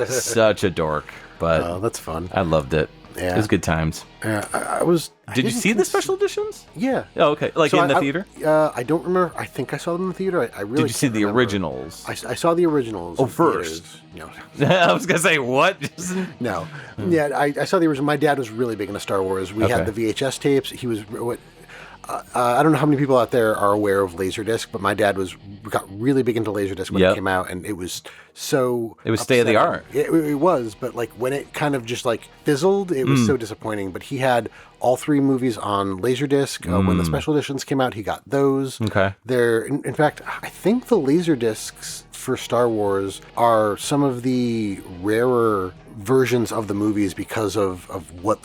Such a dork, but that's fun. I loved it. Yeah. It was good times. I was. Did you see the special editions? Yeah. Oh, okay. Like so in the theater? I don't remember. I think I saw them in the theater. I really. Did you see the originals? I saw the originals. Oh, first. No. I was gonna say what? No. Yeah, I saw the original. My dad was really big into Star Wars. We had the VHS tapes. He was I don't know how many people out there are aware of Laserdisc, but my dad got really big into Laserdisc when it came out, and it was so... It was state of the art. It was, but like when it kind of just like fizzled, it was so disappointing. But he had all 3 movies on Laserdisc. When the special editions came out, he got those. Okay. In fact, I think the Laserdiscs for Star Wars are some of the rarer versions of the movies because of what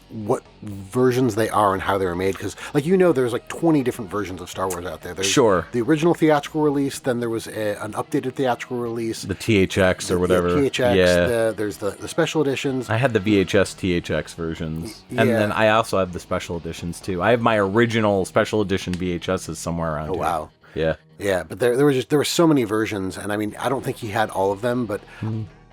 versions they are and how they were made, because there's like 20 different versions of Star Wars out there. There's the original theatrical release, then there was an updated theatrical release, the THX or whatever. The THX, there's the special editions. I had the VHS THX versions, and then I also have the special editions too. I have my original special edition VHSs somewhere around here. Wow. Yeah, but there were so many versions, and I mean, I don't think he had all of them, but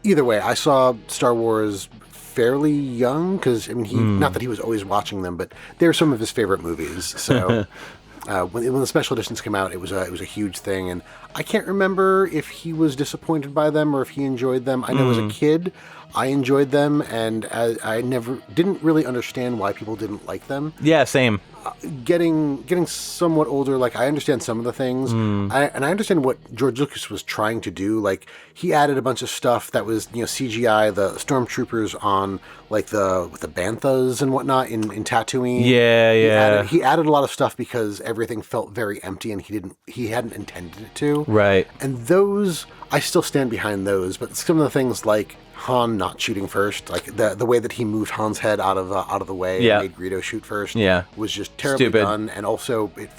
either way, I saw Star Wars fairly young, because I mean, not that he was always watching them, but they're some of his favorite movies. So when the special editions came out, it was a huge thing, and I can't remember if he was disappointed by them or if he enjoyed them. I know as a kid, I enjoyed them, and I didn't really understand why people didn't like them. Yeah, same. Getting somewhat older, like I understand some of the things, and I understand what George Lucas was trying to do. Like he added a bunch of stuff that was CGI, the stormtroopers on like with the banthas and whatnot in Tatooine. Yeah. He added a lot of stuff because everything felt very empty, and he hadn't intended it to. Right. And those, I still stand behind those, but some of the things like Han not shooting first, like the way that he moved Han's head out of the way and made Greedo shoot first, was just terribly done. And also it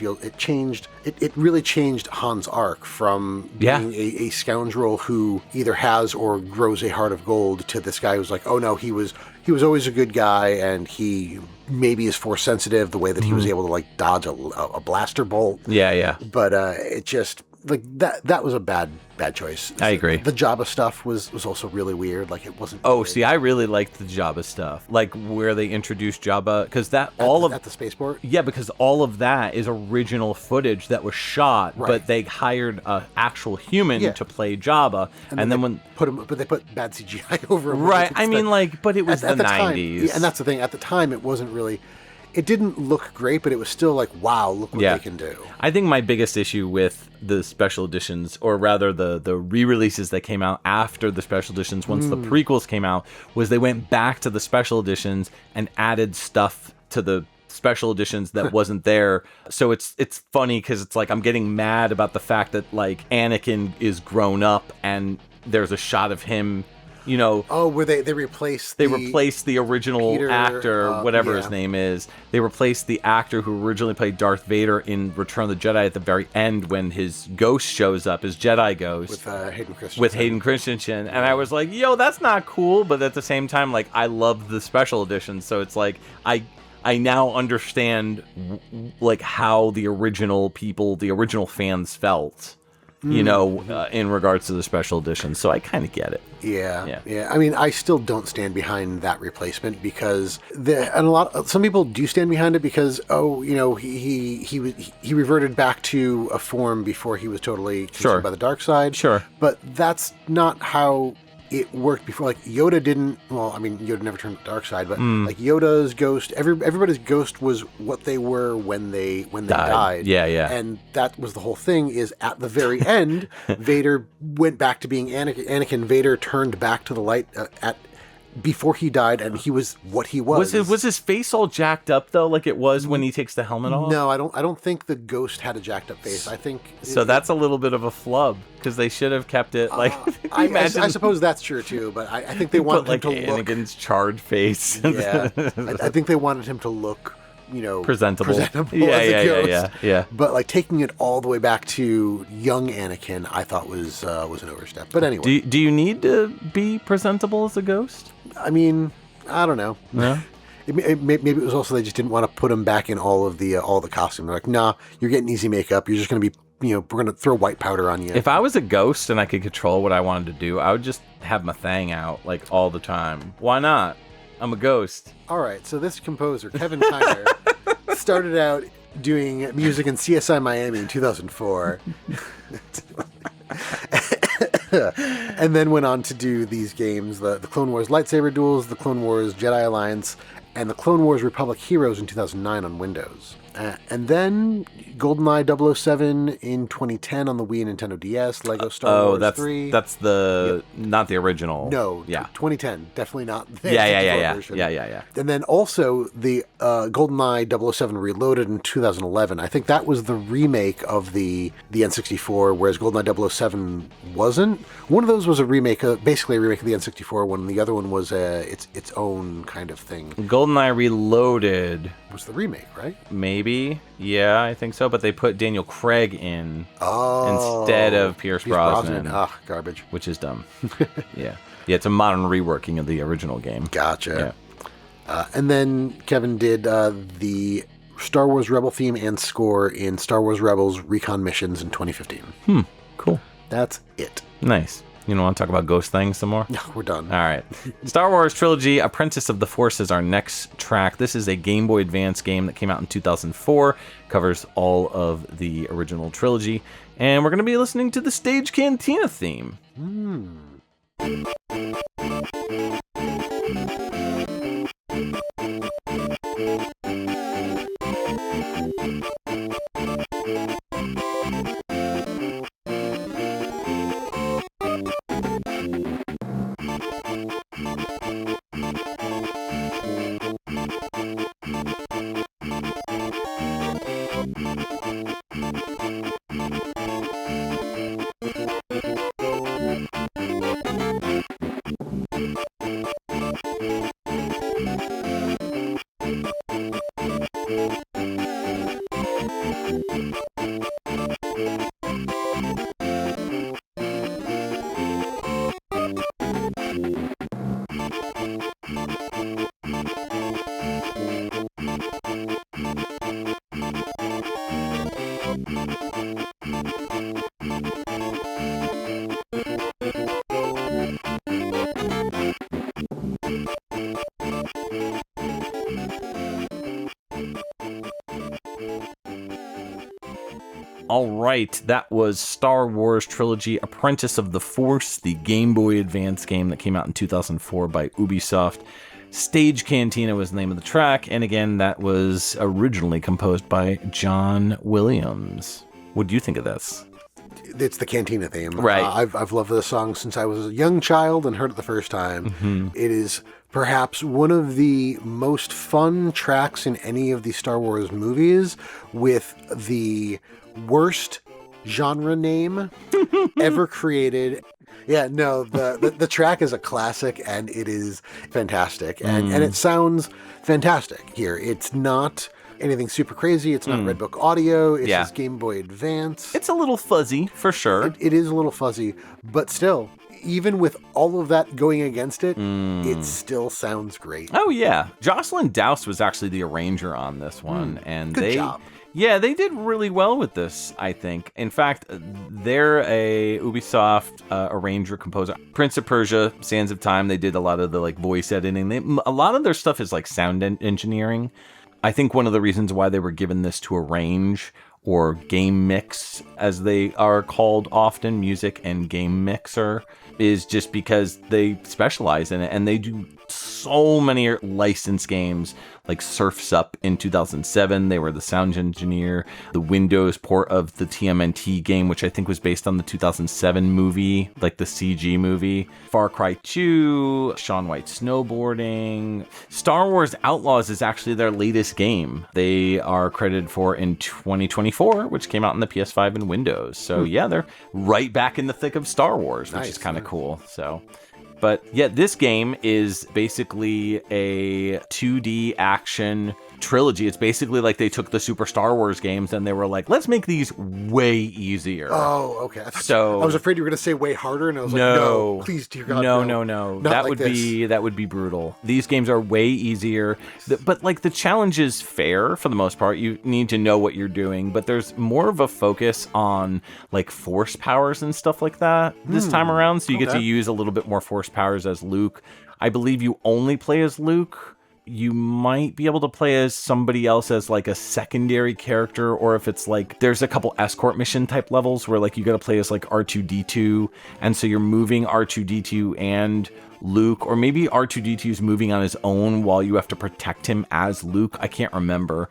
really changed Han's arc from being a scoundrel who either has or grows a heart of gold to this guy who's like, oh no, he was always a good guy, and he maybe is force sensitive, the way that he was able to like dodge a blaster bolt. Yeah. But it just like that was a bad choice. I agree. The Jabba stuff was also really weird. Like it wasn't. Oh, see, I really liked the Jabba stuff, like where they introduced Jabba, because at the spaceport. Yeah, because all of that is original footage that was shot, but they hired an actual human to play Jabba, and then they put bad CGI over him. Right. I mean, but it was the 90s, and that's the thing. At the time, it wasn't really. It didn't look great, but it was still like, wow, look what they can do. I think my biggest issue with the special editions, or rather the re-releases that came out after the special editions, once the prequels came out, was they went back to the special editions and added stuff to the special editions that wasn't there. So it's funny because it's like I'm getting mad about the fact that like Anakin is grown up and there's a shot of him, you know. Oh, where they replaced the original Peter, actor, whatever his name is. They replaced the actor who originally played Darth Vader in Return of the Jedi at the very end when his ghost shows up, his Jedi ghost. With Hayden Christensen. And I was like, yo, that's not cool. But at the same time, like, I love the special editions. So it's like, I now understand, like, how the original people, the original fans felt. You know, in regards to the special edition. So I kind of get it. Yeah. I mean, I still don't stand behind that replacement because some people do stand behind it because, he reverted back to a form before he was totally consumed by the dark side. Sure. But that's not how it worked before. Like Yoda didn't. Well, I mean, Yoda never turned to the dark side, but like Yoda's ghost, everybody's ghost was what they were when they died. Yeah. And that was the whole thing. Is at the very end, Vader went back to being Anakin. Vader turned back to the light before he died, and he was what he was. Was his face all jacked up though, like it was when he takes the helmet off? No, I don't think the ghost had a jacked up face. I think so. That's a little bit of a flub because they should have kept it like. I suppose that's true too, but I think they wanted him to look Anakin's charred face. Yeah, I think they wanted him to look, presentable as a ghost. Yeah. But like taking it all the way back to young Anakin, I thought was an overstep. But anyway, do you need to be presentable as a ghost? I mean, I don't know. No. Maybe it was also they just didn't want to put him back in all the costume. They're like, nah, you're getting easy makeup. You're just going to be, we're going to throw white powder on you. If I was a ghost and I could control what I wanted to do, I would just have my thing out like all the time. Why not? I'm a ghost. All right, so this composer, Kevin Kiner, started out doing music in CSI Miami in 2004. And then went on to do these games, the Clone Wars Lightsaber Duels, the Clone Wars Jedi Alliance, and the Clone Wars Republic Heroes in 2009 on Windows. And then GoldenEye 007 in 2010 on the Wii and Nintendo DS, Lego Star Wars 3. That's not the original. No, yeah. 2010, definitely not the yeah. version. Yeah. And then also the GoldenEye 007 Reloaded in 2011. I think that was the remake of the N64, whereas GoldenEye 007 wasn't. One of those was basically a remake of the N64 one, and the other one was its own kind of thing. GoldenEye Reloaded was the remake, right? Maybe. Yeah, I think so. But they put Daniel Craig in instead of Pierce Brosnan. Garbage. Which is dumb. Yeah, it's a modern reworking of the original game. Gotcha. Yeah. And then Kevin did the Star Wars Rebel theme and score in Star Wars Rebels Recon Missions in 2015. Cool. That's it. Nice. You don't want to talk about ghost things some more? No, we're done. All right. Star Wars Trilogy, Apprentice of the Force is our next track. This is a Game Boy Advance game that came out in 2004. Covers all of the original trilogy. And we're going to be listening to the Stage Cantina theme. All right, that was Star Wars Trilogy, Apprentice of the Force, the Game Boy Advance game that came out in 2004 by Ubisoft. Stage Cantina was the name of the track, and again, that was originally composed by John Williams. What do you think of this? It's the Cantina theme. Right. I've loved this song since I was a young child and heard it the first time. It is perhaps one of the most fun tracks in any of the Star Wars movies, with the worst genre name ever created. Yeah, no, the track is a classic, and it is fantastic, and it sounds fantastic here. It's not anything super crazy. It's not Red Book audio. It's just Game Boy Advance. It's a little fuzzy, for sure. It is a little fuzzy, but still, even with all of that going against it, it still sounds great. Oh, yeah. Jocelyn Douse was actually the arranger on this one, and Good job. Yeah, they did really well with this, I think. In fact, they're a Ubisoft arranger, composer. Prince of Persia, Sands of Time, they did a lot of the voice editing. A lot of their stuff is sound engineering. I think one of the reasons why they were given this to arrange, or game mix, as they are called often, music and game mixer, is just because they specialize in it, and they do so many licensed games, like Surf's Up in 2007. They were the sound engineer. The Windows port of the TMNT game, which I think was based on the 2007 movie, like the CG movie. Far Cry 2, Shaun White Snowboarding. Star Wars Outlaws is actually their latest game. They are credited for in 2024, which came out on the PS5 and Windows. So yeah, they're right back in the thick of Star Wars, which is kind of cool. So, but yeah, this game is basically a 2D action trilogy. It's basically like they took the Super Star Wars games and they were like, let's make these way easier. Oh, okay. So I was afraid you were going to say way harder, and I was like, no, please, dear God, no. That would be brutal. These games are way easier, but the challenge is fair for the most part. You need to know what you're doing, but there's more of a focus on force powers and stuff like that this time around. So you get to use a little bit more force powers as Luke. I believe you only play as Luke. You might be able to play as somebody else as a secondary character, or if it's there's a couple escort mission type levels where you got to play as R2-D2, and so you're moving R2-D2 and Luke, or maybe R2-D2 is moving on his own while you have to protect him as Luke. I can't remember.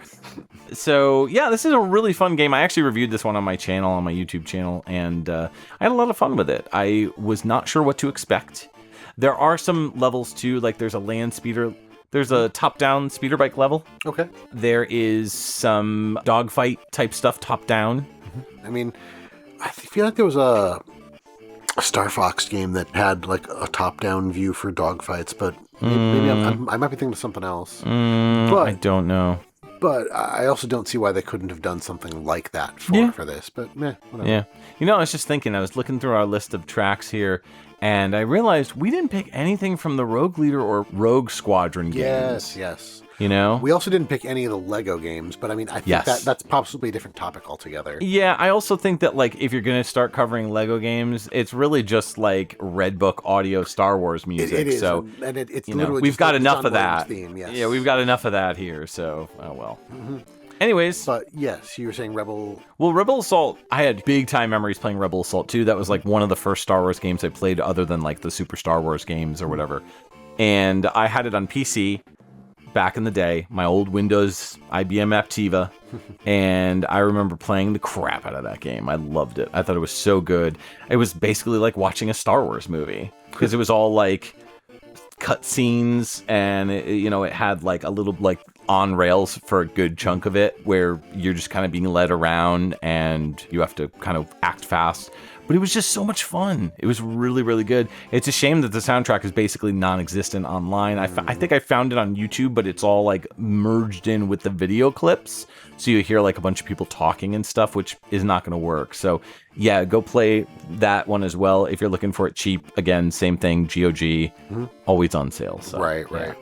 So yeah, this is a really fun game. I actually reviewed this one on my channel, on my YouTube channel, and I had a lot of fun with it. I was not sure what to expect. There are some levels too, there's a land speeder. There's a top-down speeder bike level. Okay. There is some dogfight type stuff top-down. I mean, I feel like there was a Star Fox game that had a top-down view for dogfights, but maybe I might be thinking of something else. But I don't know. But I also don't see why they couldn't have done something like that for this. But whatever. Yeah. I was just thinking, I was looking through our list of tracks here, and I realized we didn't pick anything from the Rogue Leader or Rogue Squadron games. Yes. We also didn't pick any of the Lego games, but I mean, I think that's possibly a different topic altogether. Yeah, I also think that if you're going to start covering Lego games, it's really just Red Book audio Star Wars music. It is, so and it's literally we've got enough of Williams that. Theme, yes. Yeah, we've got enough of that here. So, oh well. Anyways. But yes, you were saying Rebel... Well, Rebel Assault, I had big time memories playing Rebel Assault 2. That was one of the first Star Wars games I played other than the Super Star Wars games or whatever. And I had it on PC back in the day, my old Windows IBM Aptiva. And I remember playing the crap out of that game. I loved it. I thought it was so good. It was basically like watching a Star Wars movie because it was all cutscenes, and it had a little on rails for a good chunk of it where you're just kind of being led around and you have to kind of act fast. But it was just so much fun. It was really, really good. It's a shame that the soundtrack is basically non-existent online. I think I found it on YouTube, but it's all merged in with the video clips. So you hear a bunch of people talking and stuff, which is not going to work. So yeah, go play that one as well. If you're looking for it cheap, again, same thing, GOG, always on sale. So, right. Yeah.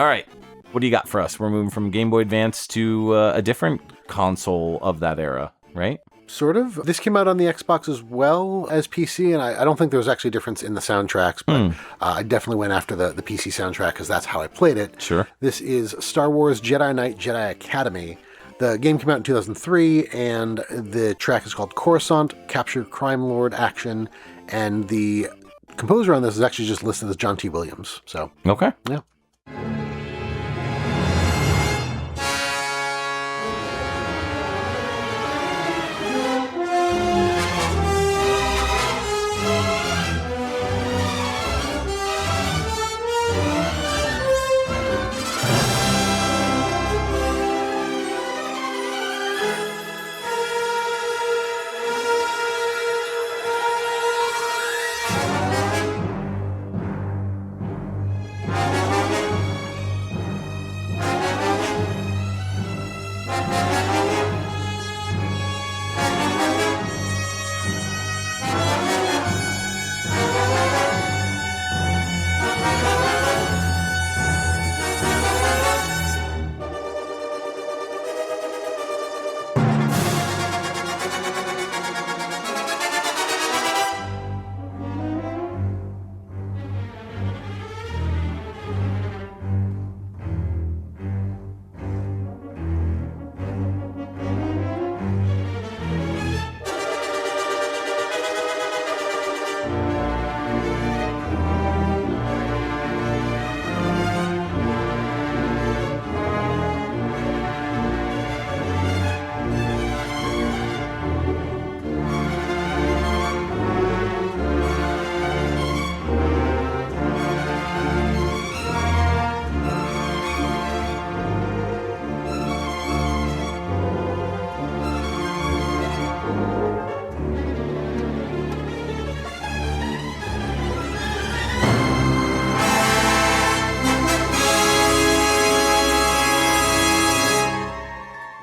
All right. What do you got for us? We're moving from Game Boy Advance to a different console of that era, right? Sort of. This came out on the Xbox as well as PC, and I don't think there was actually a difference in the soundtracks, but I definitely went after the PC soundtrack because that's how I played it. Sure. This is Star Wars Jedi Knight Jedi Academy. The game came out in 2003, and the track is called Coruscant, Capture Crime Lord Action, and the composer on this is actually just listed as John T. Williams. So, okay. Yeah.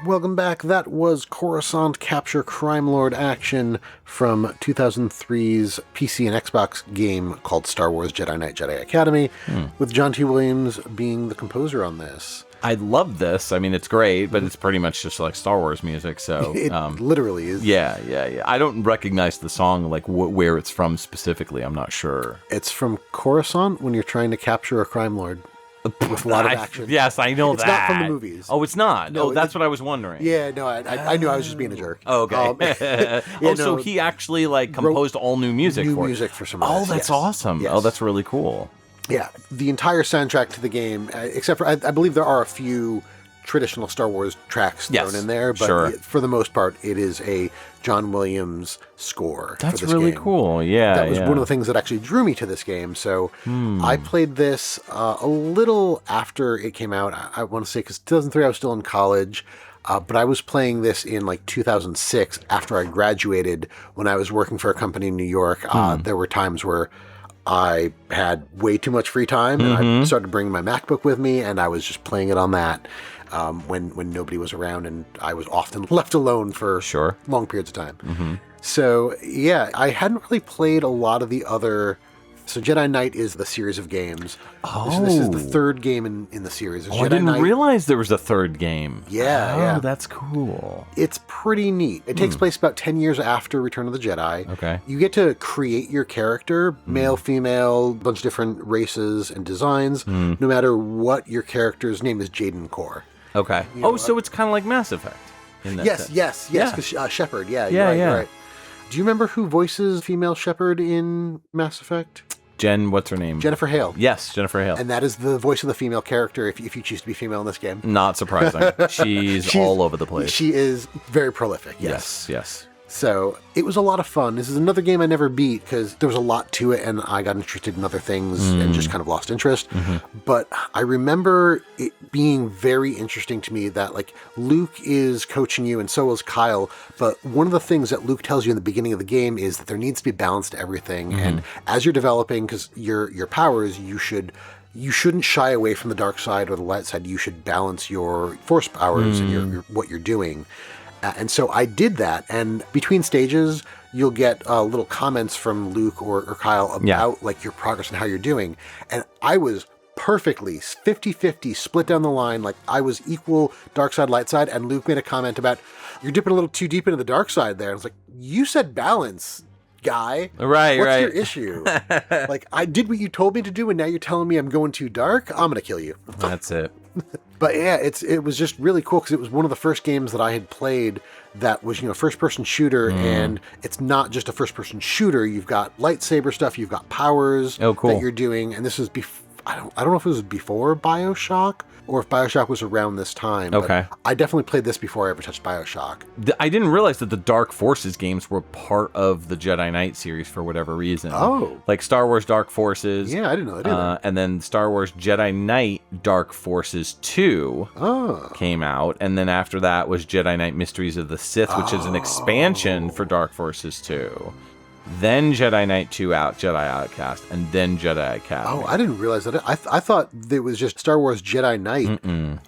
Welcome back. That was Coruscant Capture Crime Lord action from 2003's PC and Xbox game called Star Wars Jedi Knight Jedi Academy, with John T. Williams being the composer on this. I love this. I mean, it's great, but it's pretty much just like Star Wars music. So it literally is. Yeah. I don't recognize the song, like where it's from specifically. I'm not sure. It's from Coruscant when you're trying to capture a crime lord. With a lot of action. Yes, I know it's that. It's not from the movies. Oh, it's not? No, that's what I was wondering. Yeah, no, I knew I was just being a jerk. Oh, okay. So he actually like composed all new music for music for some of this. Oh, that's awesome. Yes. Oh, that's really cool. Yeah, the entire soundtrack to the game, except for, I believe there are a few traditional Star Wars tracks thrown in there, but for the most part, it is a John Williams score. That's for this really game. Cool. Yeah, that was one of the things that actually drew me to this game. So I played this a little after it came out. I want to say because 2003 I was still in college. But I was playing this in like 2006 after I graduated when I was working for a company in New York. There were times where I had way too much free time and I started bringing my MacBook with me and I was just playing it on that when nobody was around and I was often left alone for long periods of time. So yeah, I hadn't really played a lot of the other... So Jedi Knight is the series of games. Oh. This is the third game in the series. I didn't realize there was a third game. Yeah. Oh, that's cool. It's pretty neat. It takes place about 10 years after Return of the Jedi. Okay. You get to create your character, male, female, bunch of different races and designs, no matter what your character's name is. Jaden Core. Okay. So it's kind of like Mass Effect. In that sense. Yes. Because Shepard, you're right. Do you remember who voices female Shepard in Mass Effect? What's her name? Jennifer Hale. Yes, Jennifer Hale. And that is the voice of the female character if you choose to be female in this game. Not surprising. She's all over the place. She is very prolific, Yes. So it was a lot of fun. This is another game I never beat because there was a lot to it and I got interested in other things and just kind of lost interest. But I remember it being very interesting to me that like Luke is coaching you and so is Kyle. But one of the things that Luke tells you in the beginning of the game is that there needs to be balance to everything. And as you're developing, because your powers, you shouldn't shy away from the dark side or the light side. You should balance your force powers and what you're doing. And so I did that, and between stages, you'll get little comments from Luke or Kyle about like your progress and how you're doing. And I was perfectly 50-50 split down the line. Like I was equal dark side, light side, and Luke made a comment about, you're dipping a little too deep into the dark side there. And I was like, you said balance, guy. Right. What's your issue? Like I did what you told me to do, and now you're telling me I'm going too dark? I'm going to kill you. That's it. But yeah, it was just really cool because it was one of the first games that I had played that was, first-person shooter, and it's not just a first-person shooter. You've got lightsaber stuff, you've got powers that you're doing, and this is I don't know if it was before BioShock or if BioShock was around this time. Okay. But I definitely played this before I ever touched BioShock. I didn't realize that the Dark Forces games were part of the Jedi Knight series for whatever reason. Oh. Like Star Wars Dark Forces. Yeah, I didn't know that either. And then Star Wars Jedi Knight Dark Forces 2 came out. And then after that was Jedi Knight Mysteries of the Sith, which is an expansion for Dark Forces 2. Then Jedi Knight 2 out, Jedi Outcast, and then Jedi Academy. Oh, I didn't realize that. I thought it was just Star Wars Jedi Knight.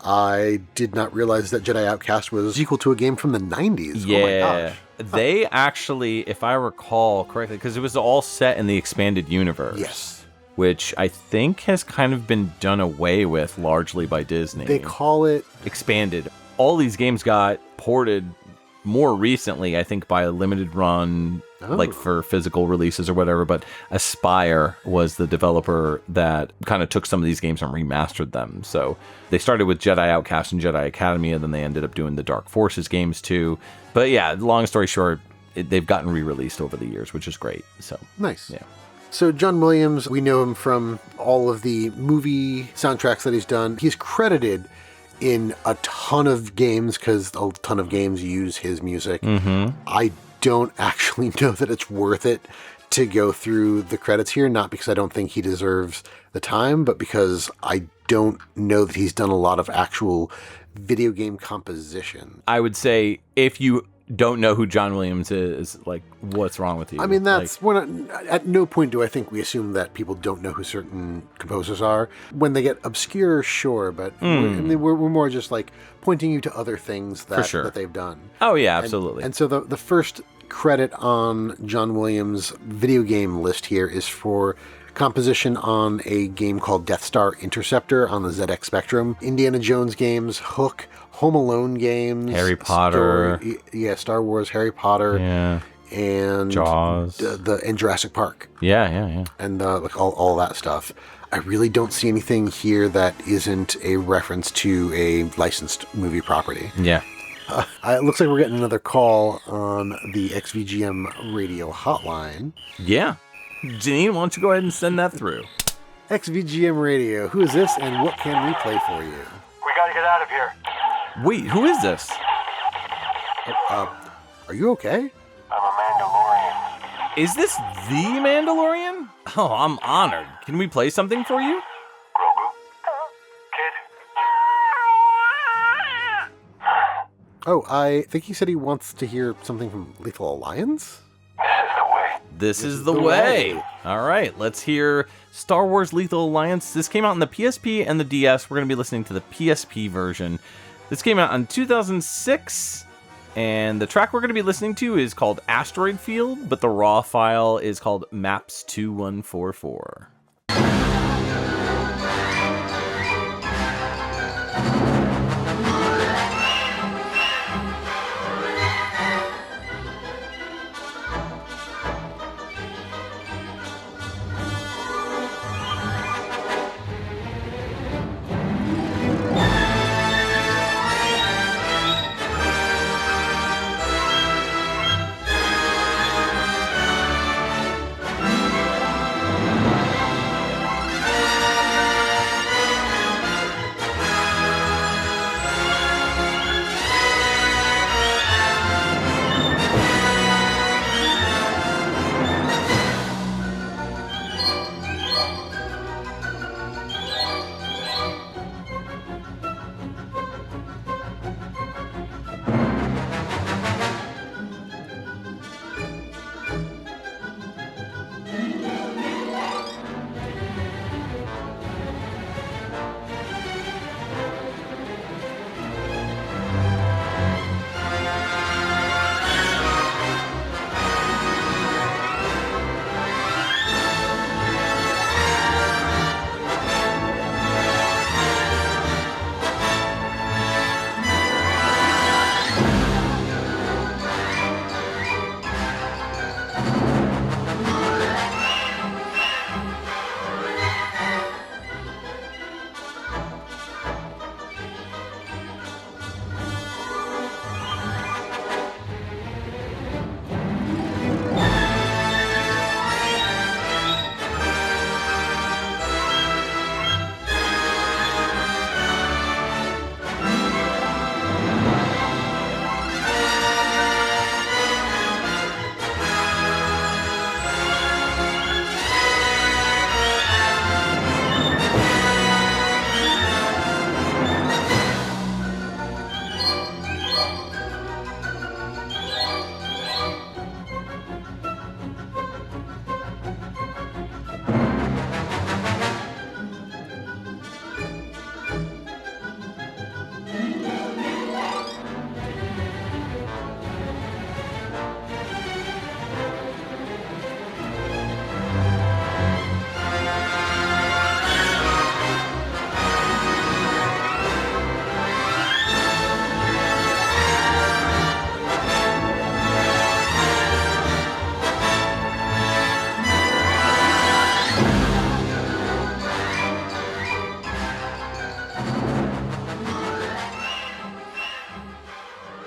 I did not realize that Jedi Outcast was equal to a game from the 90s. Yeah. Oh my gosh. They actually, if I recall correctly, because it was all set in the expanded universe. Yes. Which I think has kind of been done away with largely by Disney. They call it... Expanded. All these games got ported more recently, I think, by a limited run... like for physical releases or whatever, but Aspyr was the developer that kind of took some of these games and remastered them. So they started with Jedi Outcast and Jedi Academy, and then they ended up doing the Dark Forces games too. But yeah, long story short, they've gotten re-released over the years, which is great. So nice. Yeah. So John Williams, we know him from all of the movie soundtracks that he's done. He's credited in a ton of games because a ton of games use his music. I don't actually know that it's worth it to go through the credits here, not because I don't think he deserves the time, but because I don't know that he's done a lot of actual video game composition. I would say if you don't know who John Williams is, like, what's wrong with you? I mean, at no point do I think we assume that people don't know who certain composers are. When they get obscure, sure, but we're more just like pointing you to other things that they've done. Oh, yeah, absolutely. And so the first credit on John Williams' video game list here is for composition on a game called Death Star Interceptor on the ZX Spectrum, Indiana Jones games, Hook, Home Alone games, Harry Potter, Star Wars, Harry Potter, and Jaws, and Jurassic Park, and like all that stuff. I really don't see anything here that isn't a reference to a licensed movie property. Yeah. It looks like we're getting another call on the XVGM Radio hotline. Yeah. Janine, why don't you go ahead and send that through? XVGM Radio, who is this and what can we play for you? We gotta get out of here. Wait, who is this? Are you okay? I'm a Mandalorian. Is this the Mandalorian? Oh, I'm honored. Can we play something for you? Grogu? Kid? Oh, I think he said he wants to hear something from Lethal Alliance? This is the way. This is the way. All right, let's hear Star Wars Lethal Alliance. This came out on the PSP and the DS. We're going to be listening to the PSP version. This came out in 2006, and the track we're going to be listening to is called Asteroid Field, but the raw file is called Maps 2144.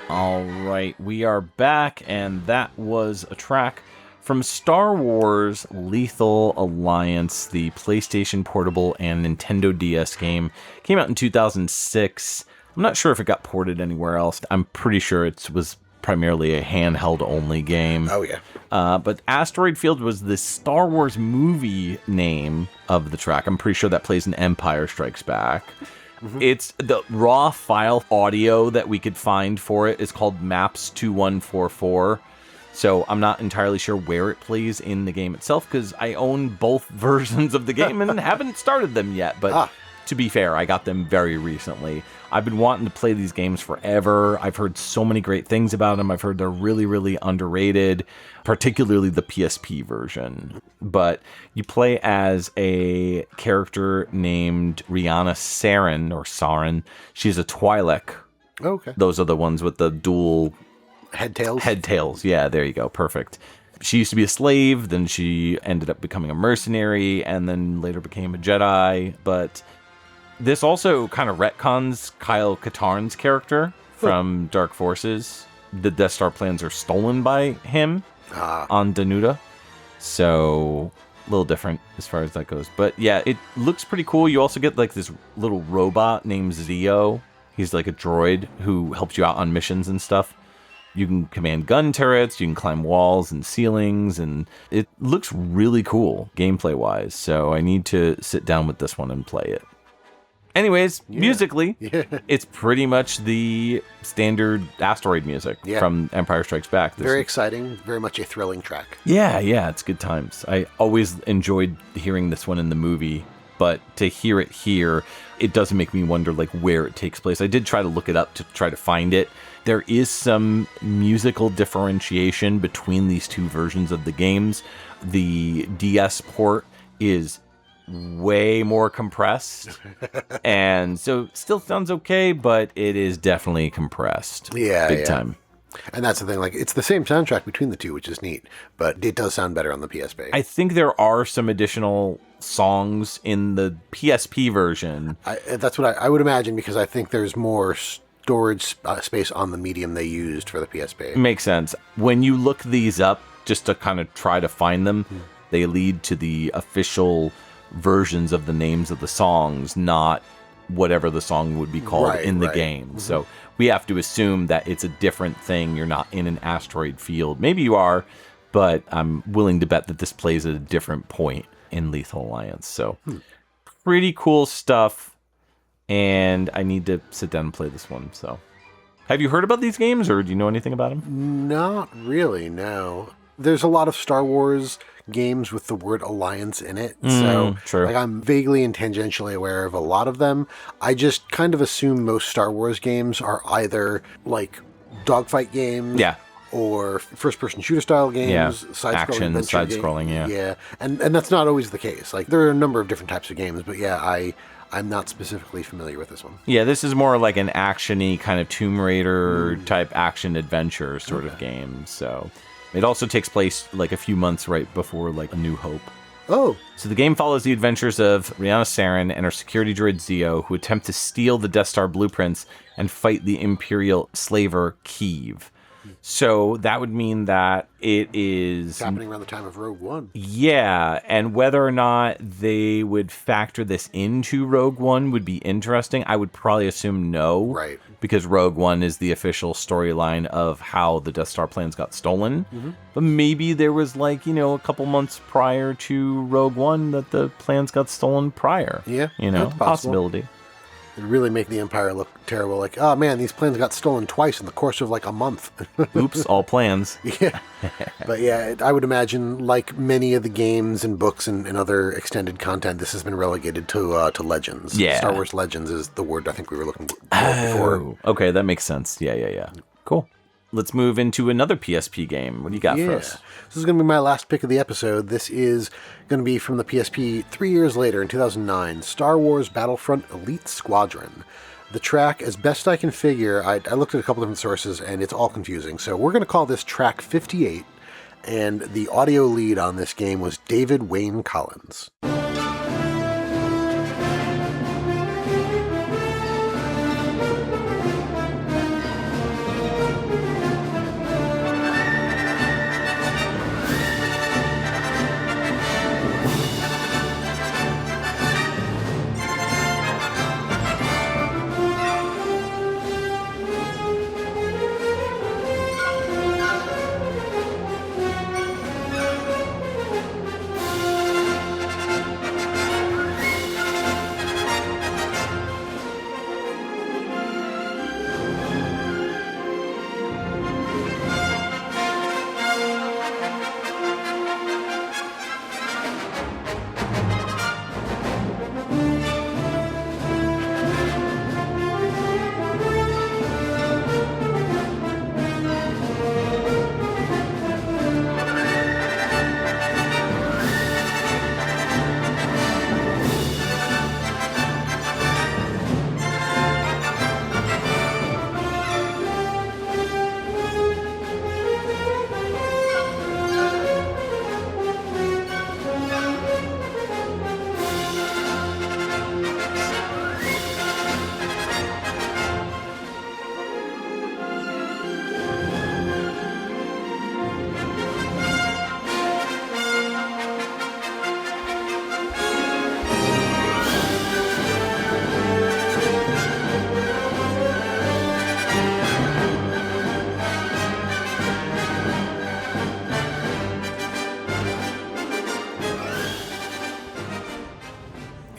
All right, we are back, and that was a track from Star Wars Lethal Alliance, the PlayStation Portable and Nintendo DS game. Came out in 2006. I'm not sure if it got ported anywhere else. I'm pretty sure it was primarily a handheld-only game. Oh, yeah. But Asteroid Field was the Star Wars movie name of the track. I'm pretty sure that plays in Empire Strikes Back. It's the raw file audio that we could find for it is called Maps 2144. So I'm not entirely sure where it plays in the game itself because I own both versions of the game and haven't started them yet. But to be fair, I got them very recently. I've been wanting to play these games forever. I've heard so many great things about them. I've heard they're really, really underrated, particularly the PSP version. But you play as a character named Rihanna Saren. She's a Twi'lek. Okay. Those are the ones with the dual... Head tails? Head tails. Yeah, there you go. Perfect. She used to be a slave, then she ended up becoming a mercenary, and then later became a Jedi. But this also kind of retcons Kyle Katarn's character from Dark Forces. The Death Star plans are stolen by him on Danuta. So a little different as far as that goes. But yeah, it looks pretty cool. You also get like this little robot named Zeo. He's like a droid who helps you out on missions and stuff. You can command gun turrets, you can climb walls and ceilings, and it looks really cool gameplay-wise, so I need to sit down with this one and play it. Anyways, musically, it's pretty much the standard asteroid music from Empire Strikes Back. Very exciting, very much a thrilling track. Yeah, it's good times. I always enjoyed hearing this one in the movie, but to hear it here, it does make me wonder like where it takes place. I did try to look it up to try to find it. There is some musical differentiation between these two versions of the games. The DS port is way more compressed, and so it still sounds okay, but it is definitely compressed. Big time. And that's the thing, like, it's the same soundtrack between the two, which is neat, but it does sound better on the PSP. I think there are some additional songs in the PSP version. That's what I would imagine, because I think there's more storage space on the medium they used for the PSP. Makes sense. When you look these up, just to kind of try to find them, they lead to the official versions of the names of the songs, not whatever the song would be called in the game. So we have to assume that it's a different thing. You're not in an asteroid field. Maybe you are, but I'm willing to bet that this plays at a different point in Lethal Alliance. So pretty cool stuff. And I need to sit down and play this one. So, have you heard about these games, or do you know anything about them? Not really, no. There's a lot of Star Wars games with the word Alliance in it. So like, I'm vaguely and tangentially aware of a lot of them. I just kind of assume most Star Wars games are either dogfight games. Or first-person shooter-style games, action, side-scrolling, Yeah, and that's not always the case. Like, there are a number of different types of games, but I'm not specifically familiar with this one. Yeah, this is more like an action-y kind of Tomb Raider-type action-adventure sort of game. So it also takes place like a few months right before like A New Hope. Oh. So the game follows the adventures of Rihanna Saren and her security droid Zeo, who attempt to steal the Death Star blueprints and fight the Imperial slaver Keeve. So that would mean that it is... It's happening around the time of Rogue One. Yeah, and whether or not they would factor this into Rogue One would be interesting. I would probably assume no. Right. Because Rogue One is the official storyline of how the Death Star plans got stolen. But maybe there was a couple months prior to Rogue One that the plans got stolen prior. Yeah, that's a possibility. It'd really make the Empire look terrible. Like, oh man, these plans got stolen twice in the course of like a month. Oops, all plans. Yeah. But yeah, I would imagine, like many of the games and books and other extended content, this has been relegated to Legends. Yeah. Star Wars Legends is the word I think we were looking for before. Okay, that makes sense. Yeah. Cool. Let's move into another PSP game. What do you got for us? This is going to be my last pick of the episode. This is going to be from the PSP 3 years later in 2009, Star Wars Battlefront Elite Squadron. The track, as best I can figure, I looked at a couple different sources and it's all confusing. So we're going to call this track 58, and the audio lead on this game was David Wayne Collins.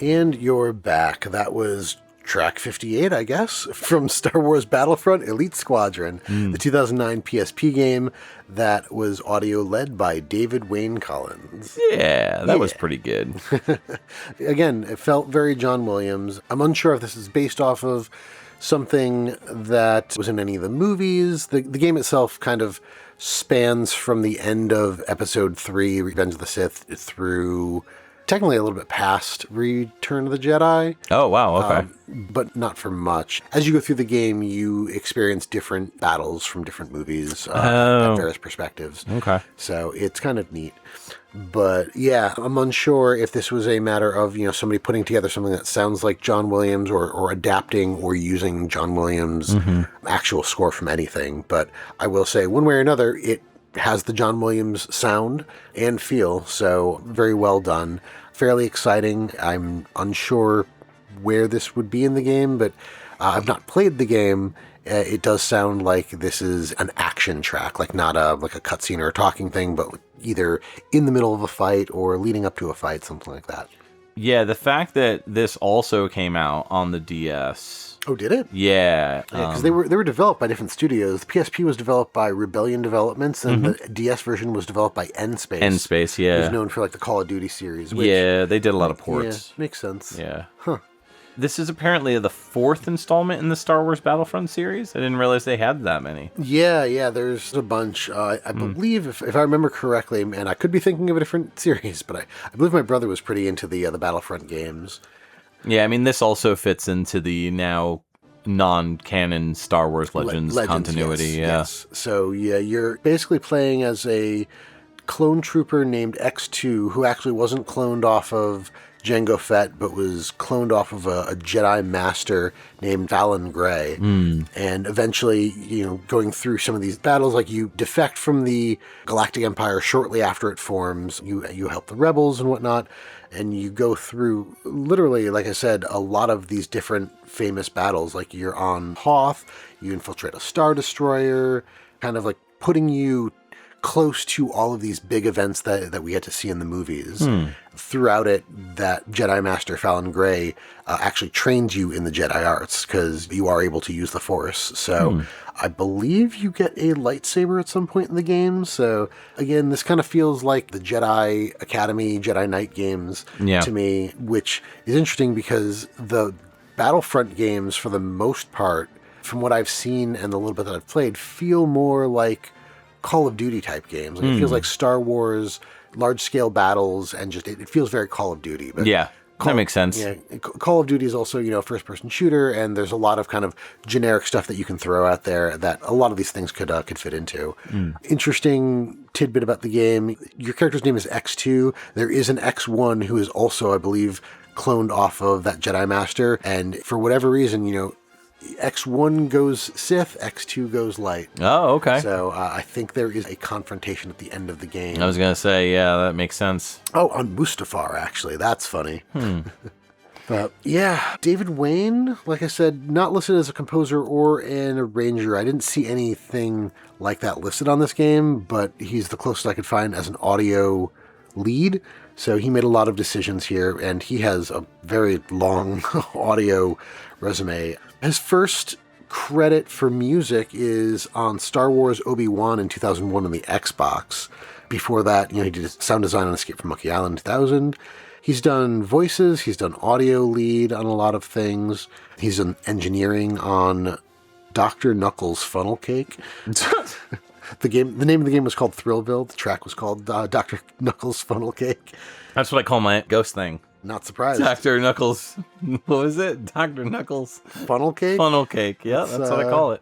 And you're back. That was track 58, I guess, from Star Wars Battlefront Elite Squadron, the 2009 PSP game that was audio led by David Wayne Collins. Yeah, that was pretty good. Again, it felt very John Williams. I'm unsure if this is based off of something that was in any of the movies. The game itself kind of spans from the end of Episode 3, Revenge of the Sith, through technically a little bit past Return of the Jedi. Oh, wow, okay. But not for much. As you go through the game, you experience different battles from different movies at various perspectives. Okay. So it's kind of neat. But yeah, I'm unsure if this was a matter of, somebody putting together something that sounds like John Williams or adapting or using John Williams' actual score from anything. But I will say, one way or another, it has the John Williams sound and feel, so very well done. Fairly exciting. I'm unsure where this would be in the game, but I've not played the game. It does sound like this is an action track, like not a cutscene or a talking thing, but either in the middle of a fight or leading up to a fight, something like that. Yeah, the fact that this also came out on the DS. Oh, did it? Yeah. Because they were developed by different studios. The PSP was developed by Rebellion Developments, and the DS version was developed by N-Space. N-Space, yeah. Who's known for the Call of Duty series. Which, yeah, they did a lot of ports. Yeah, makes sense. Yeah. Huh. This is apparently the 4th installment in the Star Wars Battlefront series. I didn't realize they had that many. Yeah, there's a bunch. I believe, if I remember correctly, and I could be thinking of a different series, but I believe my brother was pretty into the Battlefront games. Yeah, I mean, this also fits into the now non-canon Star Wars Legends continuity. Yes. So, yeah, you're basically playing as a clone trooper named X2, who actually wasn't cloned off of Jango Fett, but was cloned off of a Jedi Master named Fallon Gray. And eventually, going through some of these battles, you defect from the Galactic Empire shortly after it forms. You help the rebels and whatnot, and you go through, literally, like I said, a lot of these different famous battles. Like, you're on Hoth, you infiltrate a Star Destroyer, kind of putting you close to all of these big events that we get to see in the movies. Throughout it, that Jedi Master Fallon Gray actually trains you in the Jedi arts, because you are able to use the Force. So I believe you get a lightsaber at some point in the game. So again, this kind of feels like the Jedi Academy, Jedi Knight games to me, which is interesting because the Battlefront games, for the most part, from what I've seen and the little bit that I've played, feel more like Call of Duty type games. It feels like Star Wars, large-scale battles, and just it feels very Call of Duty. But yeah, that makes sense. Yeah, Call of Duty is also, a first-person shooter, and there's a lot of kind of generic stuff that you can throw out there that a lot of these things could fit into. Interesting tidbit about the game, your character's name is X2. There is an X1 who is also, I believe, cloned off of that Jedi Master, and for whatever reason, X1 goes Sith, X2 goes light. Oh, okay. So I think there is a confrontation at the end of the game. I was going to say, yeah, that makes sense. Oh, on Mustafar, actually. That's funny. But yeah, David Wayne, like I said, not listed as a composer or an arranger. I didn't see anything like that listed on this game, but he's the closest I could find as an audio lead. So he made a lot of decisions here, and he has a very long audio resume. His first credit for music is on Star Wars Obi-Wan in 2001 on the Xbox. Before that, he did sound design on Escape from Monkey Island 2000. He's done voices, he's done audio lead on a lot of things. He's done engineering on Dr. Knuckles' Funnel Cake. The name of the game was called Thrillville. The track was called Dr. Knuckles' Funnel Cake. That's what I call my ghost thing. Not surprised. Dr. Knuckles. What was it? Dr. Knuckles. Funnel Cake? Funnel Cake. Yeah, that's what I call it.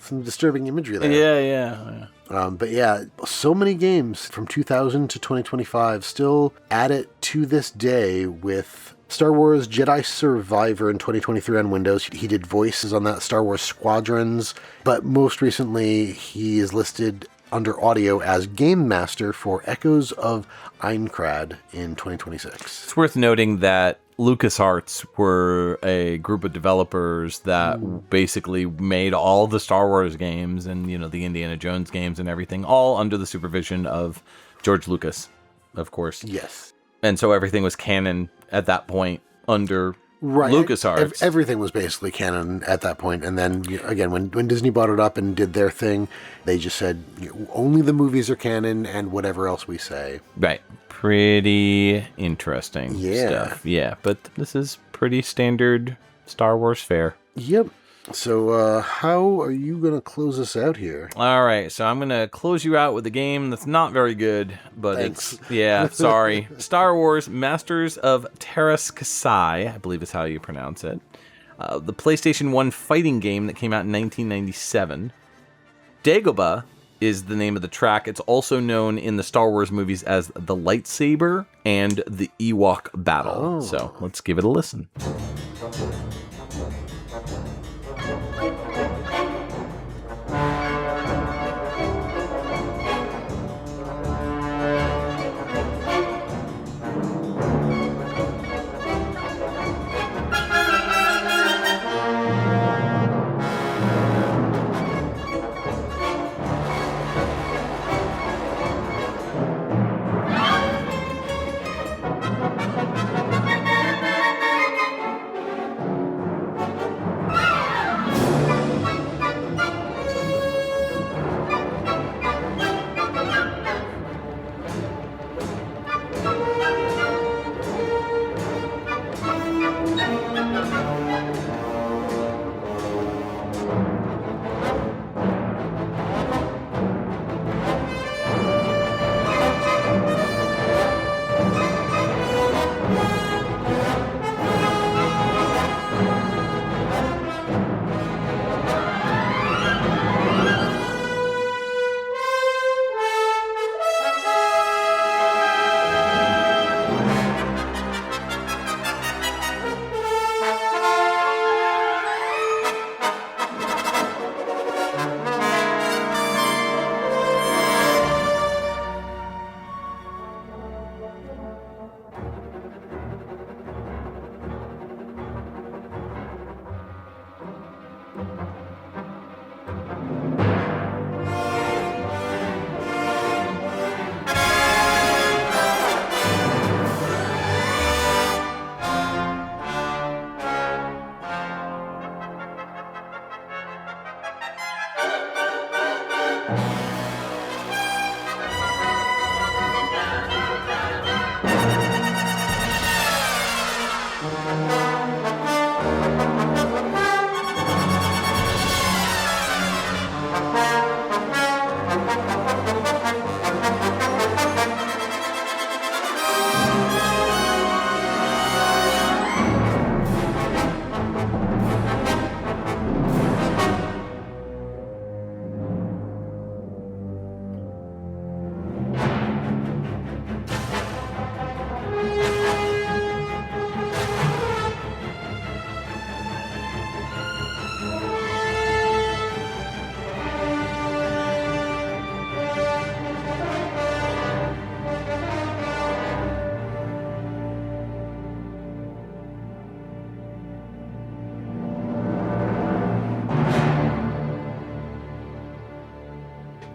Some disturbing imagery there. Yeah. But yeah, so many games from 2000 to 2025 still at it to this day, with Star Wars Jedi Survivor in 2023 on Windows. He did voices on that, Star Wars Squadrons, but most recently he is listed under audio as Game Master for Echoes of Aincrad in 2026. It's worth noting that LucasArts were a group of developers that basically made all the Star Wars games and, the Indiana Jones games and everything, all under the supervision of George Lucas, of course. Yes. And so everything was canon at that point under Right. LucasArts. Everything was basically canon at that point. And then, again, when Disney bought it up and did their thing, they just said, only the movies are canon and whatever else we say. Right. Pretty interesting stuff. Yeah, but this is pretty standard Star Wars fare. Yep. So how are you going to close us out here? All right, so I'm going to close you out with a game that's not very good, but Thanks. sorry. Star Wars Masters of Terras Kasai, I believe is how you pronounce it. The PlayStation 1 fighting game that came out in 1997. Dagobah is the name of the track. It's also known in the Star Wars movies as the lightsaber and the Ewok battle. Oh. So let's give it a listen.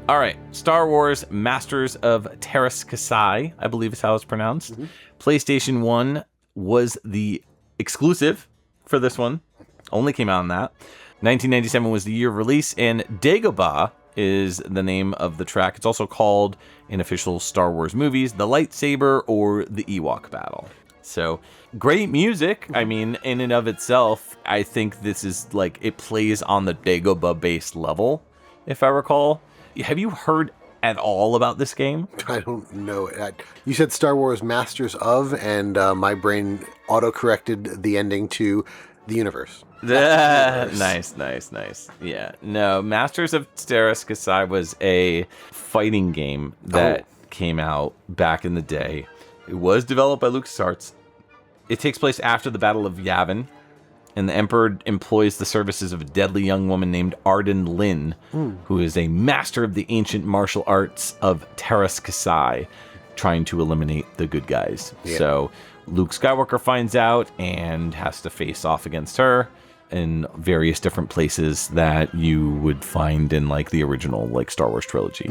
All right, Star Wars Masters of Terras Kasai, I believe is how it's pronounced. Mm-hmm. PlayStation 1 was the exclusive for this one. Only came out on that. 1997 was the year of release, and Dagobah is the name of the track. It's also called, in official Star Wars movies, the lightsaber or the Ewok battle. So, great music. I mean, in and of itself, I think this is like, it plays on the Dagobah-based level, if I recall. Have you heard at all about this game? I don't know. You said Star Wars Masters of, and my brain auto-corrected the ending to the universe. Nice. Yeah. No, Masters of Terras Kasai was a fighting game that came out back in the day. It was developed by LucasArts. It takes place after the Battle of Yavin, and the Emperor employs the services of a deadly young woman named Arden Lin, who is a master of the ancient martial arts of Terras Kasai, trying to eliminate the good guys. Yeah. So Luke Skywalker finds out and has to face off against her in various different places that you would find in like the original like Star Wars trilogy.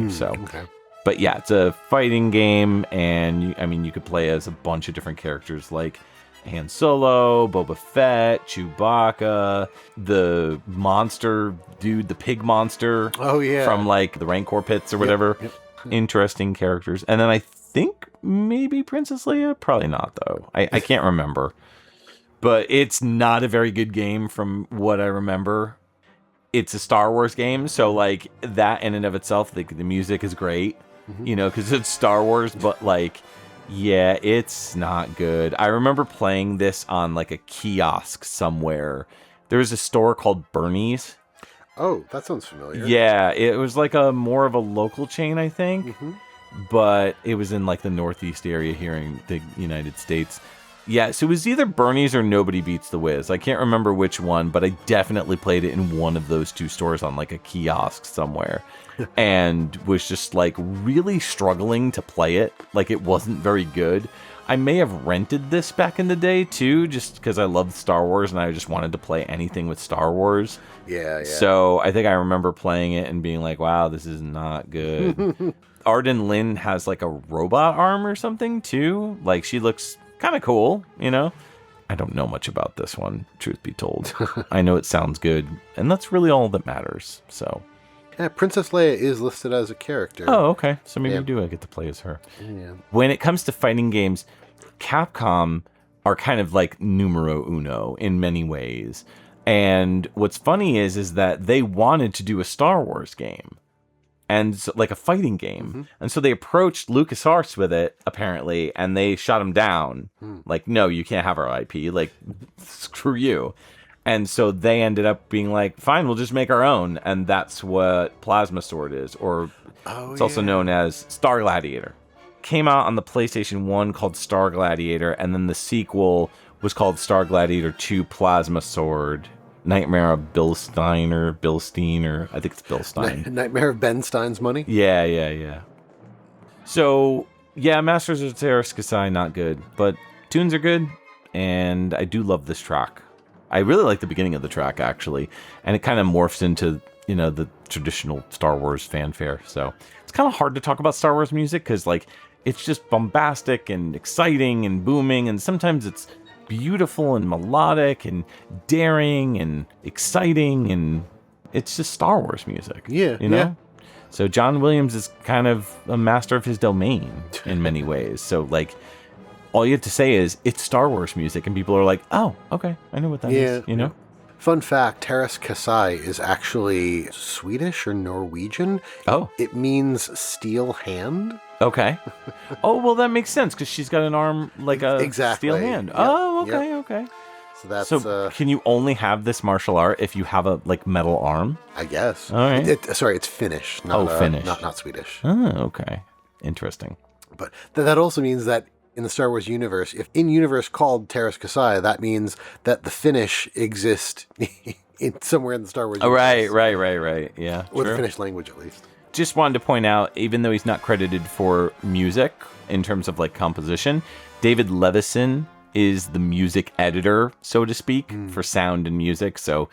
But yeah, it's a fighting game, and you could play as a bunch of different characters like Han Solo, Boba Fett, Chewbacca, the monster dude, the pig monster. Oh, yeah. From like the Rancor pits or whatever. Yep. Interesting characters. And then I think maybe Princess Leia. Probably not, though. I can't remember. But it's not a very good game from what I remember. It's a Star Wars game, so like that in and of itself, the music is great, you know, because it's Star Wars. But like, yeah, it's not good. I remember playing this on like a kiosk somewhere. There was a store called Bernie's. Oh, that sounds familiar. Yeah, it was like a more of a local chain, I think, but it was in like the Northeast area here in the United States. Yeah, so it was either Bernie's or Nobody Beats the Wiz. I can't remember which one, but I definitely played it in one of those two stores on like a kiosk somewhere and was just like really struggling to play it. Like it wasn't very good. I may have rented this back in the day too, just because I loved Star Wars and I just wanted to play anything with Star Wars. Yeah. So I think I remember playing it and being like, wow, this is not good. Arden Lynn has like a robot arm or something too. Like she looks kind of cool, you know? I don't know much about this one, truth be told. I know it sounds good, and that's really all that matters, so. Yeah, Princess Leia is listed as a character. Oh, okay. So maybe I get to play as her. Yeah. When it comes to fighting games, Capcom are kind of like numero uno in many ways. And what's funny is that they wanted to do a Star Wars game. And so, like a fighting game. And so they approached LucasArts with it, apparently, and they shut him down. Like, no, you can't have our IP. Like, screw you. And so they ended up being like, fine, we'll just make our own. And that's what Plasma Sword is. Or it's also known as Star Gladiator. Came out on the PlayStation 1 called Star Gladiator. And then the sequel was called Star Gladiator 2 Plasma Sword. Nightmare of Bill Stein, or I think it's Bill Stein. Nightmare of Ben Stein's money? Yeah. So, yeah, Masters of Terras Kasai, not good. But tunes are good, and I do love this track. I really like the beginning of the track, actually. And it kind of morphs into, you know, the traditional Star Wars fanfare. So, it's kind of hard to talk about Star Wars music, because, like, it's just bombastic and exciting and booming, and sometimes it's beautiful and melodic and daring and exciting, and it's just Star Wars music. Yeah, you know. yeah. So John Williams is kind of a master of his domain in many ways. So like, all you have to say is it's Star Wars music, and people are like, "Oh, okay, I know what that is." You know. Fun fact: Terras Kasai is actually Swedish or Norwegian. Oh, it means steel hand. Okay. Oh, well, that makes sense because she's got an arm like a steel hand. Yep. Oh, okay, Yep. okay. So that's. So can you only have this martial art if you have a like metal arm? I guess. All right. Sorry, it's Finnish. Not, Finnish. Not Swedish. Oh, okay. Interesting. But that also means that in the Star Wars universe, if in-universe called Terras Kasai, that means that the Finnish exist somewhere in the Star Wars universe. Right. Yeah. Or true. the Finnish language, at least. Just wanted to point out, even though he's not credited for music in terms of like composition, David Levison is the music editor, so to speak, for sound and music. So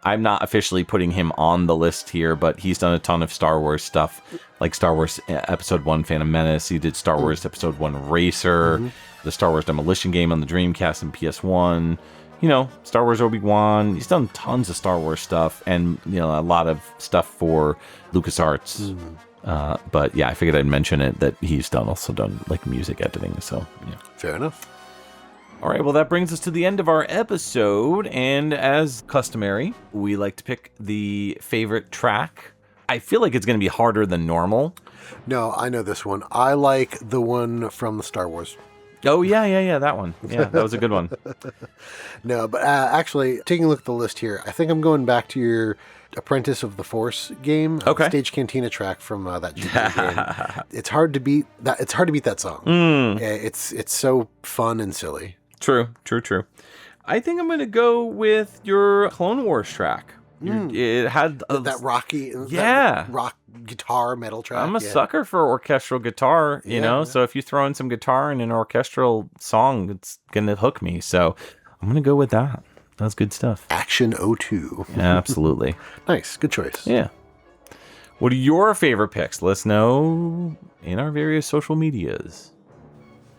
I'm not officially putting him on the list here, but he's done a ton of Star Wars stuff, like Star Wars Episode 1 Phantom Menace. He did Star Wars Episode 1 Racer, the Star Wars Demolition game on the Dreamcast and PS1. You know, Star Wars Obi-Wan. He's done tons of Star Wars stuff, and, you know, a lot of stuff for LucasArts. But yeah, I figured I'd mention it, that he's also done like music editing. So yeah. Fair enough. All right, well, that brings us to the end of our episode. And as customary, we like to pick the favorite track. I feel like it's going to be harder than normal. No, I know this one. I like the one from the Star Wars. Oh, yeah, that one. Yeah, that was a good one. No, but actually, taking a look at the list here, I think I'm going back to your Apprentice of the Force game. Okay. Stage Cantina track from that GP game. It's hard to beat that. It's hard to beat that song. It's so fun and silly. True. I think I'm going to go with your Clone Wars track. It had that rocky, that rock guitar metal track. I'm a sucker for orchestral guitar, you know. So if you throw in some guitar in an orchestral song, it's gonna hook me. So I'm gonna go with that. That's good stuff. Action 02. Absolutely. Nice, good choice. Yeah. What are your favorite picks? Let us know in our various social medias.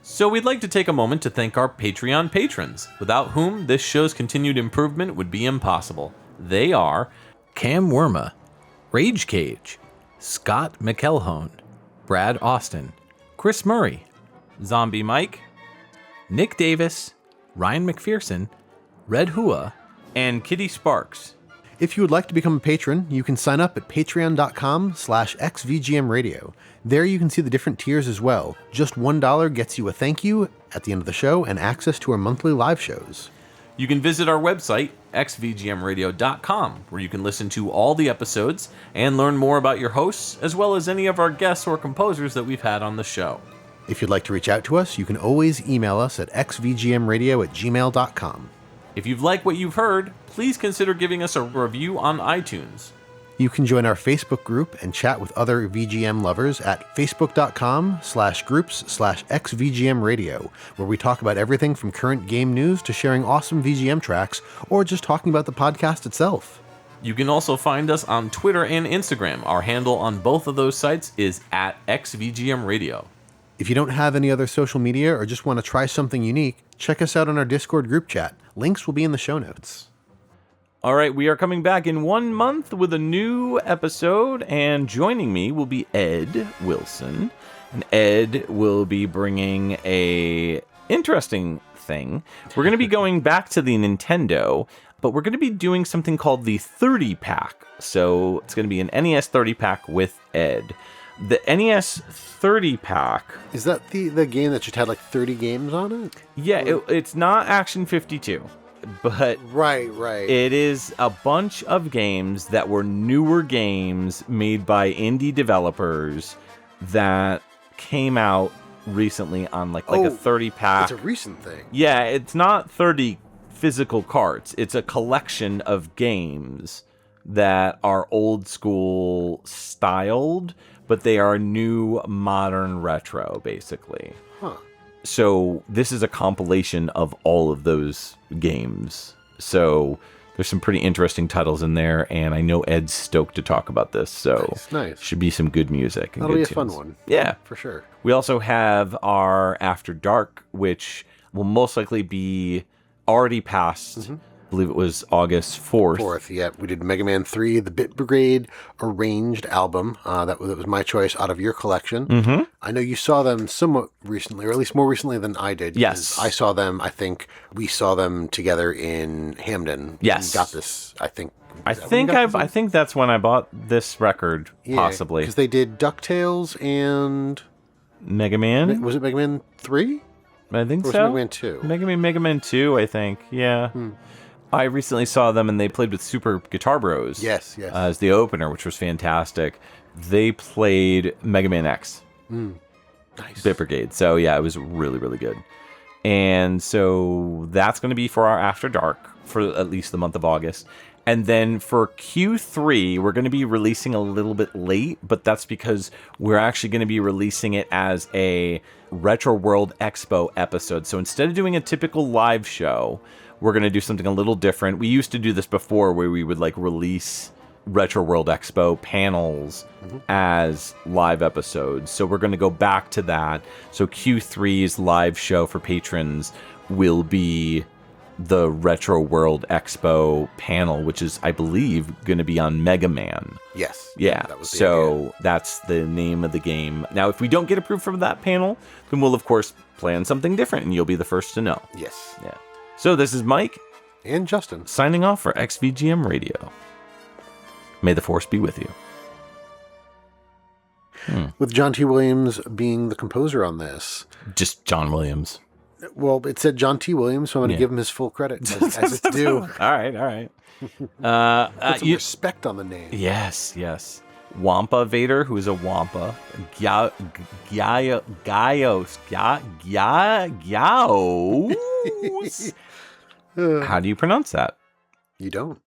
So we'd like to take a moment to thank our Patreon patrons, without whom this show's continued improvement would be impossible. They are Cam Worma, Rage Cage, Scott McElhone, Brad Austin, Chris Murray, Zombie Mike, Nick Davis, Ryan McPherson, Red Hua, and Kitty Sparks. If you would like to become a patron, you can sign up at patreon.com/XVGM Radio. There you can see the different tiers as well. Just $1 gets you a thank you at the end of the show and access to our monthly live shows. You can visit our website, xvgmradio.com, where you can listen to all the episodes and learn more about your hosts, as well as any of our guests or composers that we've had on the show. If you'd like to reach out to us, you can always email us at xvgmradio@gmail.com. If you've liked what you've heard, please consider giving us a review on iTunes. You can join our Facebook group and chat with other VGM lovers at facebook.com/groups/xvgmradio, where we talk about everything from current game news to sharing awesome VGM tracks, or just talking about the podcast itself. You can also find us on Twitter and Instagram. Our handle on both of those sites is at XVGM Radio. If you don't have any other social media or just want to try something unique, check us out on our Discord group chat. Links will be in the show notes. All right, we are coming back in 1 month with a new episode, and joining me will be Ed Wilson. And Ed will be bringing a interesting thing. We're going to be going back to the Nintendo, but we're going to be doing something called the 30 pack. So it's going to be an NES 30 pack with Ed. The NES 30 pack... Is that the game that just had like 30 games on it? Yeah, it's not Action 52, but... Right. It is a bunch of games that were newer games made by indie developers that came out recently on like a 30 pack. It's a recent thing. Yeah, it's not 30 physical cards. It's a collection of games that are old school styled, but they are new, modern, retro, basically. Huh. So this is a compilation of all of those games. So there's some pretty interesting titles in there, and I know Ed's stoked to talk about this. So nice. Should be some good music. And That'll good be a tunes. fun one. Yeah. For sure. We also have our After Dark, which will most likely be already past. Mm-hmm. I believe it was August 4th. Yeah. We did Mega Man 3, the Bit Brigade Arranged album. That was my choice out of your collection. Mm-hmm. I know you saw them somewhat recently, or at least more recently than I did. Yes. I saw them, I think we saw them together in Hamden. Yes. We got this, I think. I think that's when I bought this record, possibly. Because they did DuckTales and... Mega Man? Was it Mega Man 3? I think or was so. it Mega Man 2? Mega Man 2, I think. Yeah. I recently saw them, and they played with Super Guitar Bros. Yes. As the opener, which was fantastic. They played Mega Man X. Nice. Bit Brigade. So, yeah, it was really, really good. And so that's going to be for our After Dark for at least the month of August. And then for Q3, we're going to be releasing a little bit late, but that's because we're actually going to be releasing it as a Retro World Expo episode. So instead of doing a typical live show, we're going to do something a little different. We used to do this before where we would release Retro World Expo panels as live episodes. So we're going to go back to that. So Q3's live show for patrons will be the Retro World Expo panel, which is, I believe, going to be on Mega Man. Yes. Yeah. That was that's the name of the game. Now, if we don't get approved for that panel, then we'll, of course, plan something different, and you'll be the first to know. Yes. Yeah. So this is Mike. And Justin. Signing off for XVGM Radio. May the Force be with you. With John T. Williams being the composer on this. Just John Williams. Well, it said John T. Williams, so I'm going to give him his full credit as it's due. All right. Put some respect on the name. Yes. Wampa Vader, who is a Wampa. Gyos. How do you pronounce that? You don't.